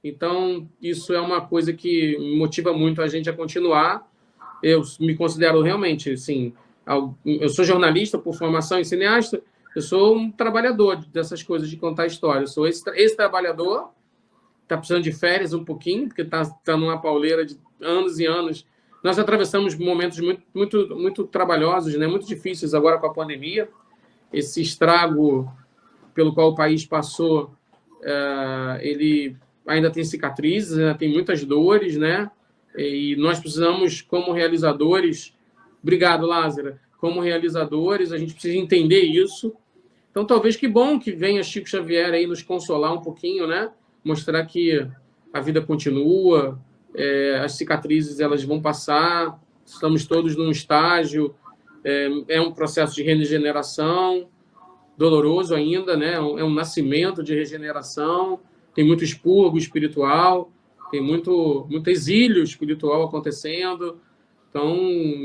Então, isso é uma coisa que me motiva muito a gente a continuar. Eu me considero realmente, assim, eu sou jornalista por formação e cineasta. Eu sou um trabalhador dessas coisas de contar história. Eu sou esse trabalhador, está precisando de férias um pouquinho, porque está numa pauleira de anos e anos. Nós atravessamos momentos muito trabalhosos, né? Muito difíceis agora com a pandemia. Esse estrago pelo qual o país passou, ele ainda tem cicatrizes, ainda tem muitas dores, né? E nós precisamos, como realizadores... Obrigado, Lázara. Como realizadores, a gente precisa entender isso. Então, talvez que bom que venha Chico Xavier aí nos consolar um pouquinho, né? Mostrar que a vida continua, as cicatrizes elas vão passar, estamos todos num estágio, é um processo de regeneração, doloroso ainda, né? É um nascimento de regeneração, tem muito expurgo espiritual, Tem muito exílio espiritual acontecendo. Então,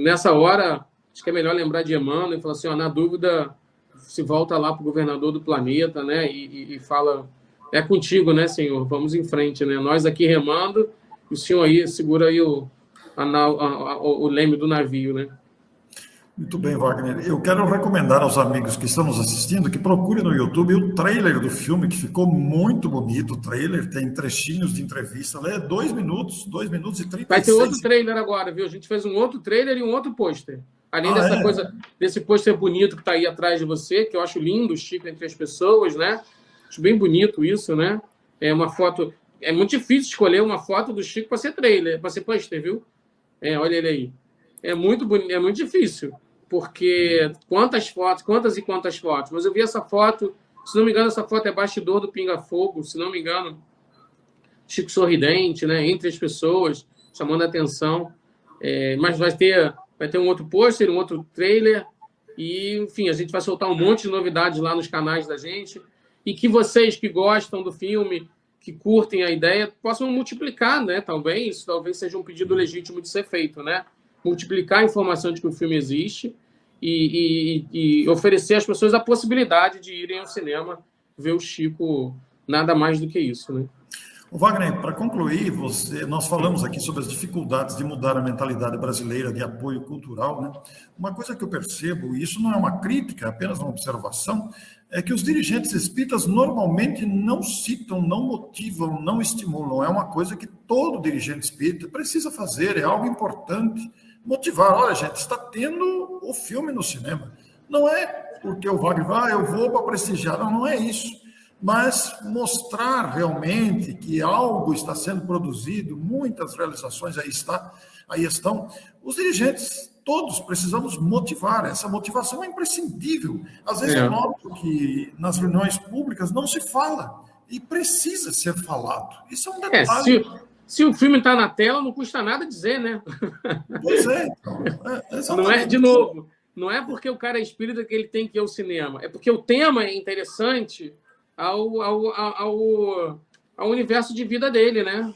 nessa hora, acho que é melhor lembrar de Emmanuel e falar assim, ó, na dúvida, se volta lá para o governador do planeta, né? E fala, é contigo, né, senhor? Vamos em frente, né? Nós aqui remando, e o senhor aí segura aí o leme do navio, né? Muito bem, Wagner. Eu quero recomendar aos amigos que estão nos assistindo que procurem no YouTube o trailer do filme, que ficou muito bonito. O trailer tem trechinhos de entrevista, é 2 minutos e Vai ter 36. outro trailer agora, viu? A gente fez um outro trailer e um outro pôster. Além Ah, dessa é? coisa, desse pôster bonito que está aí atrás de você, que eu acho lindo, o Chico entre as pessoas, né? Acho bem bonito isso, né? É uma foto. É muito difícil escolher uma foto do Chico para ser trailer, para ser pôster, viu? Olha ele aí. É muito bonito, é muito difícil, porque quantas e quantas fotos. Mas eu vi essa foto, se não me engano, essa foto é bastidor do Pinga Fogo, se não me engano, Chico sorridente, né? Entre as pessoas, chamando a atenção. Mas vai ter um outro pôster, um outro trailer, e, enfim, a gente vai soltar um monte de novidades lá nos canais da gente, e que vocês que gostam do filme, que curtem a ideia, possam multiplicar, né? Talvez seja um pedido legítimo de ser feito, né? Multiplicar a informação de que o filme existe e oferecer às pessoas a possibilidade de irem ao cinema ver o Chico, nada mais do que isso, né? Wagner, para concluir, nós falamos aqui sobre as dificuldades de mudar a mentalidade brasileira de apoio cultural, né? Uma coisa que eu percebo, e isso não é uma crítica, é apenas uma observação, é que os dirigentes espíritas normalmente não citam, não motivam, não estimulam. É uma coisa que todo dirigente espírita precisa fazer, é algo importante. Motivar, olha, gente, está tendo o filme no cinema. Não é porque o Wagner vai, eu vou para prestigiar, não é isso, mas mostrar realmente que algo está sendo produzido, muitas realizações aí estão. Os dirigentes, todos precisamos motivar, essa motivação é imprescindível. Às vezes eu noto que nas reuniões públicas não se fala, e precisa ser falado. Isso é um detalhe. Se o filme está na tela, não custa nada dizer, né? Pois é, então, Não é, exatamente. de novo, não é porque o cara é espírita que ele tem que ir ao cinema, é porque o tema é interessante ao universo de vida dele, né?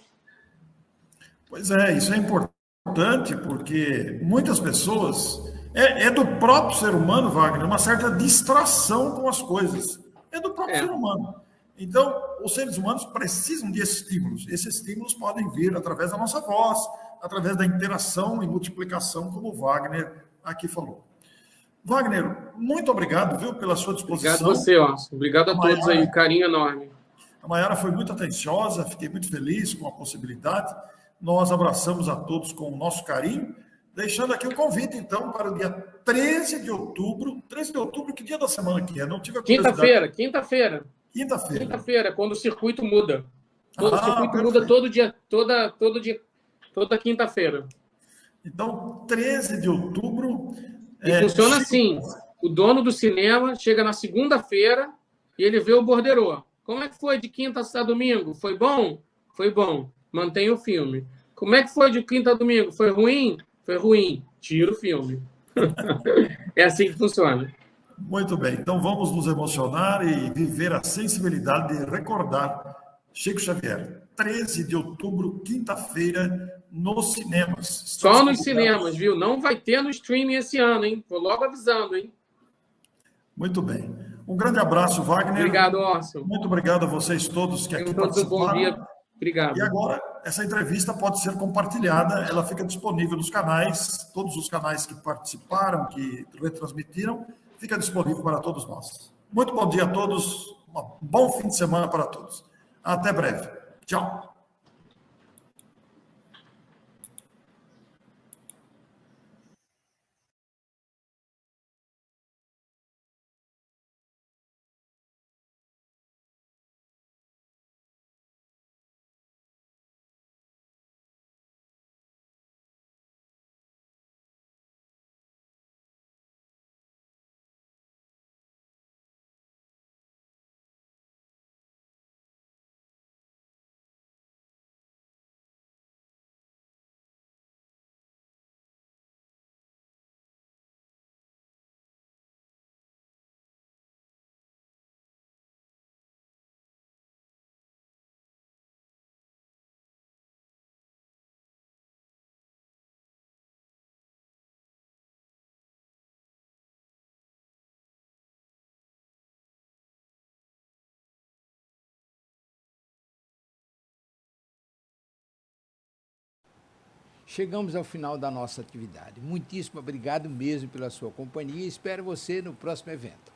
Pois é, isso é importante porque muitas pessoas. É do próprio ser humano, Wagner, uma certa distração com as coisas. É do próprio ser humano. Então, os seres humanos precisam de estímulos. Esses estímulos podem vir através da nossa voz, através da interação e multiplicação, como o Wagner aqui falou. Wagner, muito obrigado, viu, pela sua disposição. Obrigado a você, Orson. Obrigado a todos aí, carinho enorme. A Mayara foi muito atenciosa, fiquei muito feliz com a possibilidade. Nós abraçamos a todos com o nosso carinho, deixando aqui o convite, então, para o dia 13 de outubro. 13 de outubro, que dia da semana que é? Não tive a curiosidade. Quinta-feira, quando o circuito muda. O circuito muda todo dia, toda quinta-feira. Então, 13 de outubro... E funciona assim, o dono do cinema chega na segunda-feira e ele vê o borderô. Como é que foi de quinta a domingo? Foi bom? Foi bom. Mantém o filme. Como é que foi de quinta a domingo? Foi ruim? Foi ruim. Tira o filme. É assim que funciona. Muito bem. Então vamos nos emocionar e viver a sensibilidade de recordar Chico Xavier. 13 de outubro, quinta-feira, nos cinemas. Só nos cinemas, viu? Não vai ter no streaming esse ano, hein? Vou logo avisando, hein? Muito bem. Um grande abraço, Wagner. Obrigado, Orson. Muito obrigado a vocês todos que aqui participaram. Bom dia. Obrigado. E agora, essa entrevista pode ser compartilhada, ela fica disponível nos canais, todos os canais que participaram, que retransmitiram, fica disponível para todos nós. Muito bom dia a todos, um bom fim de semana para todos. Até breve. Tchau. chegamos ao final da nossa atividade. Muitíssimo obrigado mesmo pela sua companhia e espero você no próximo evento.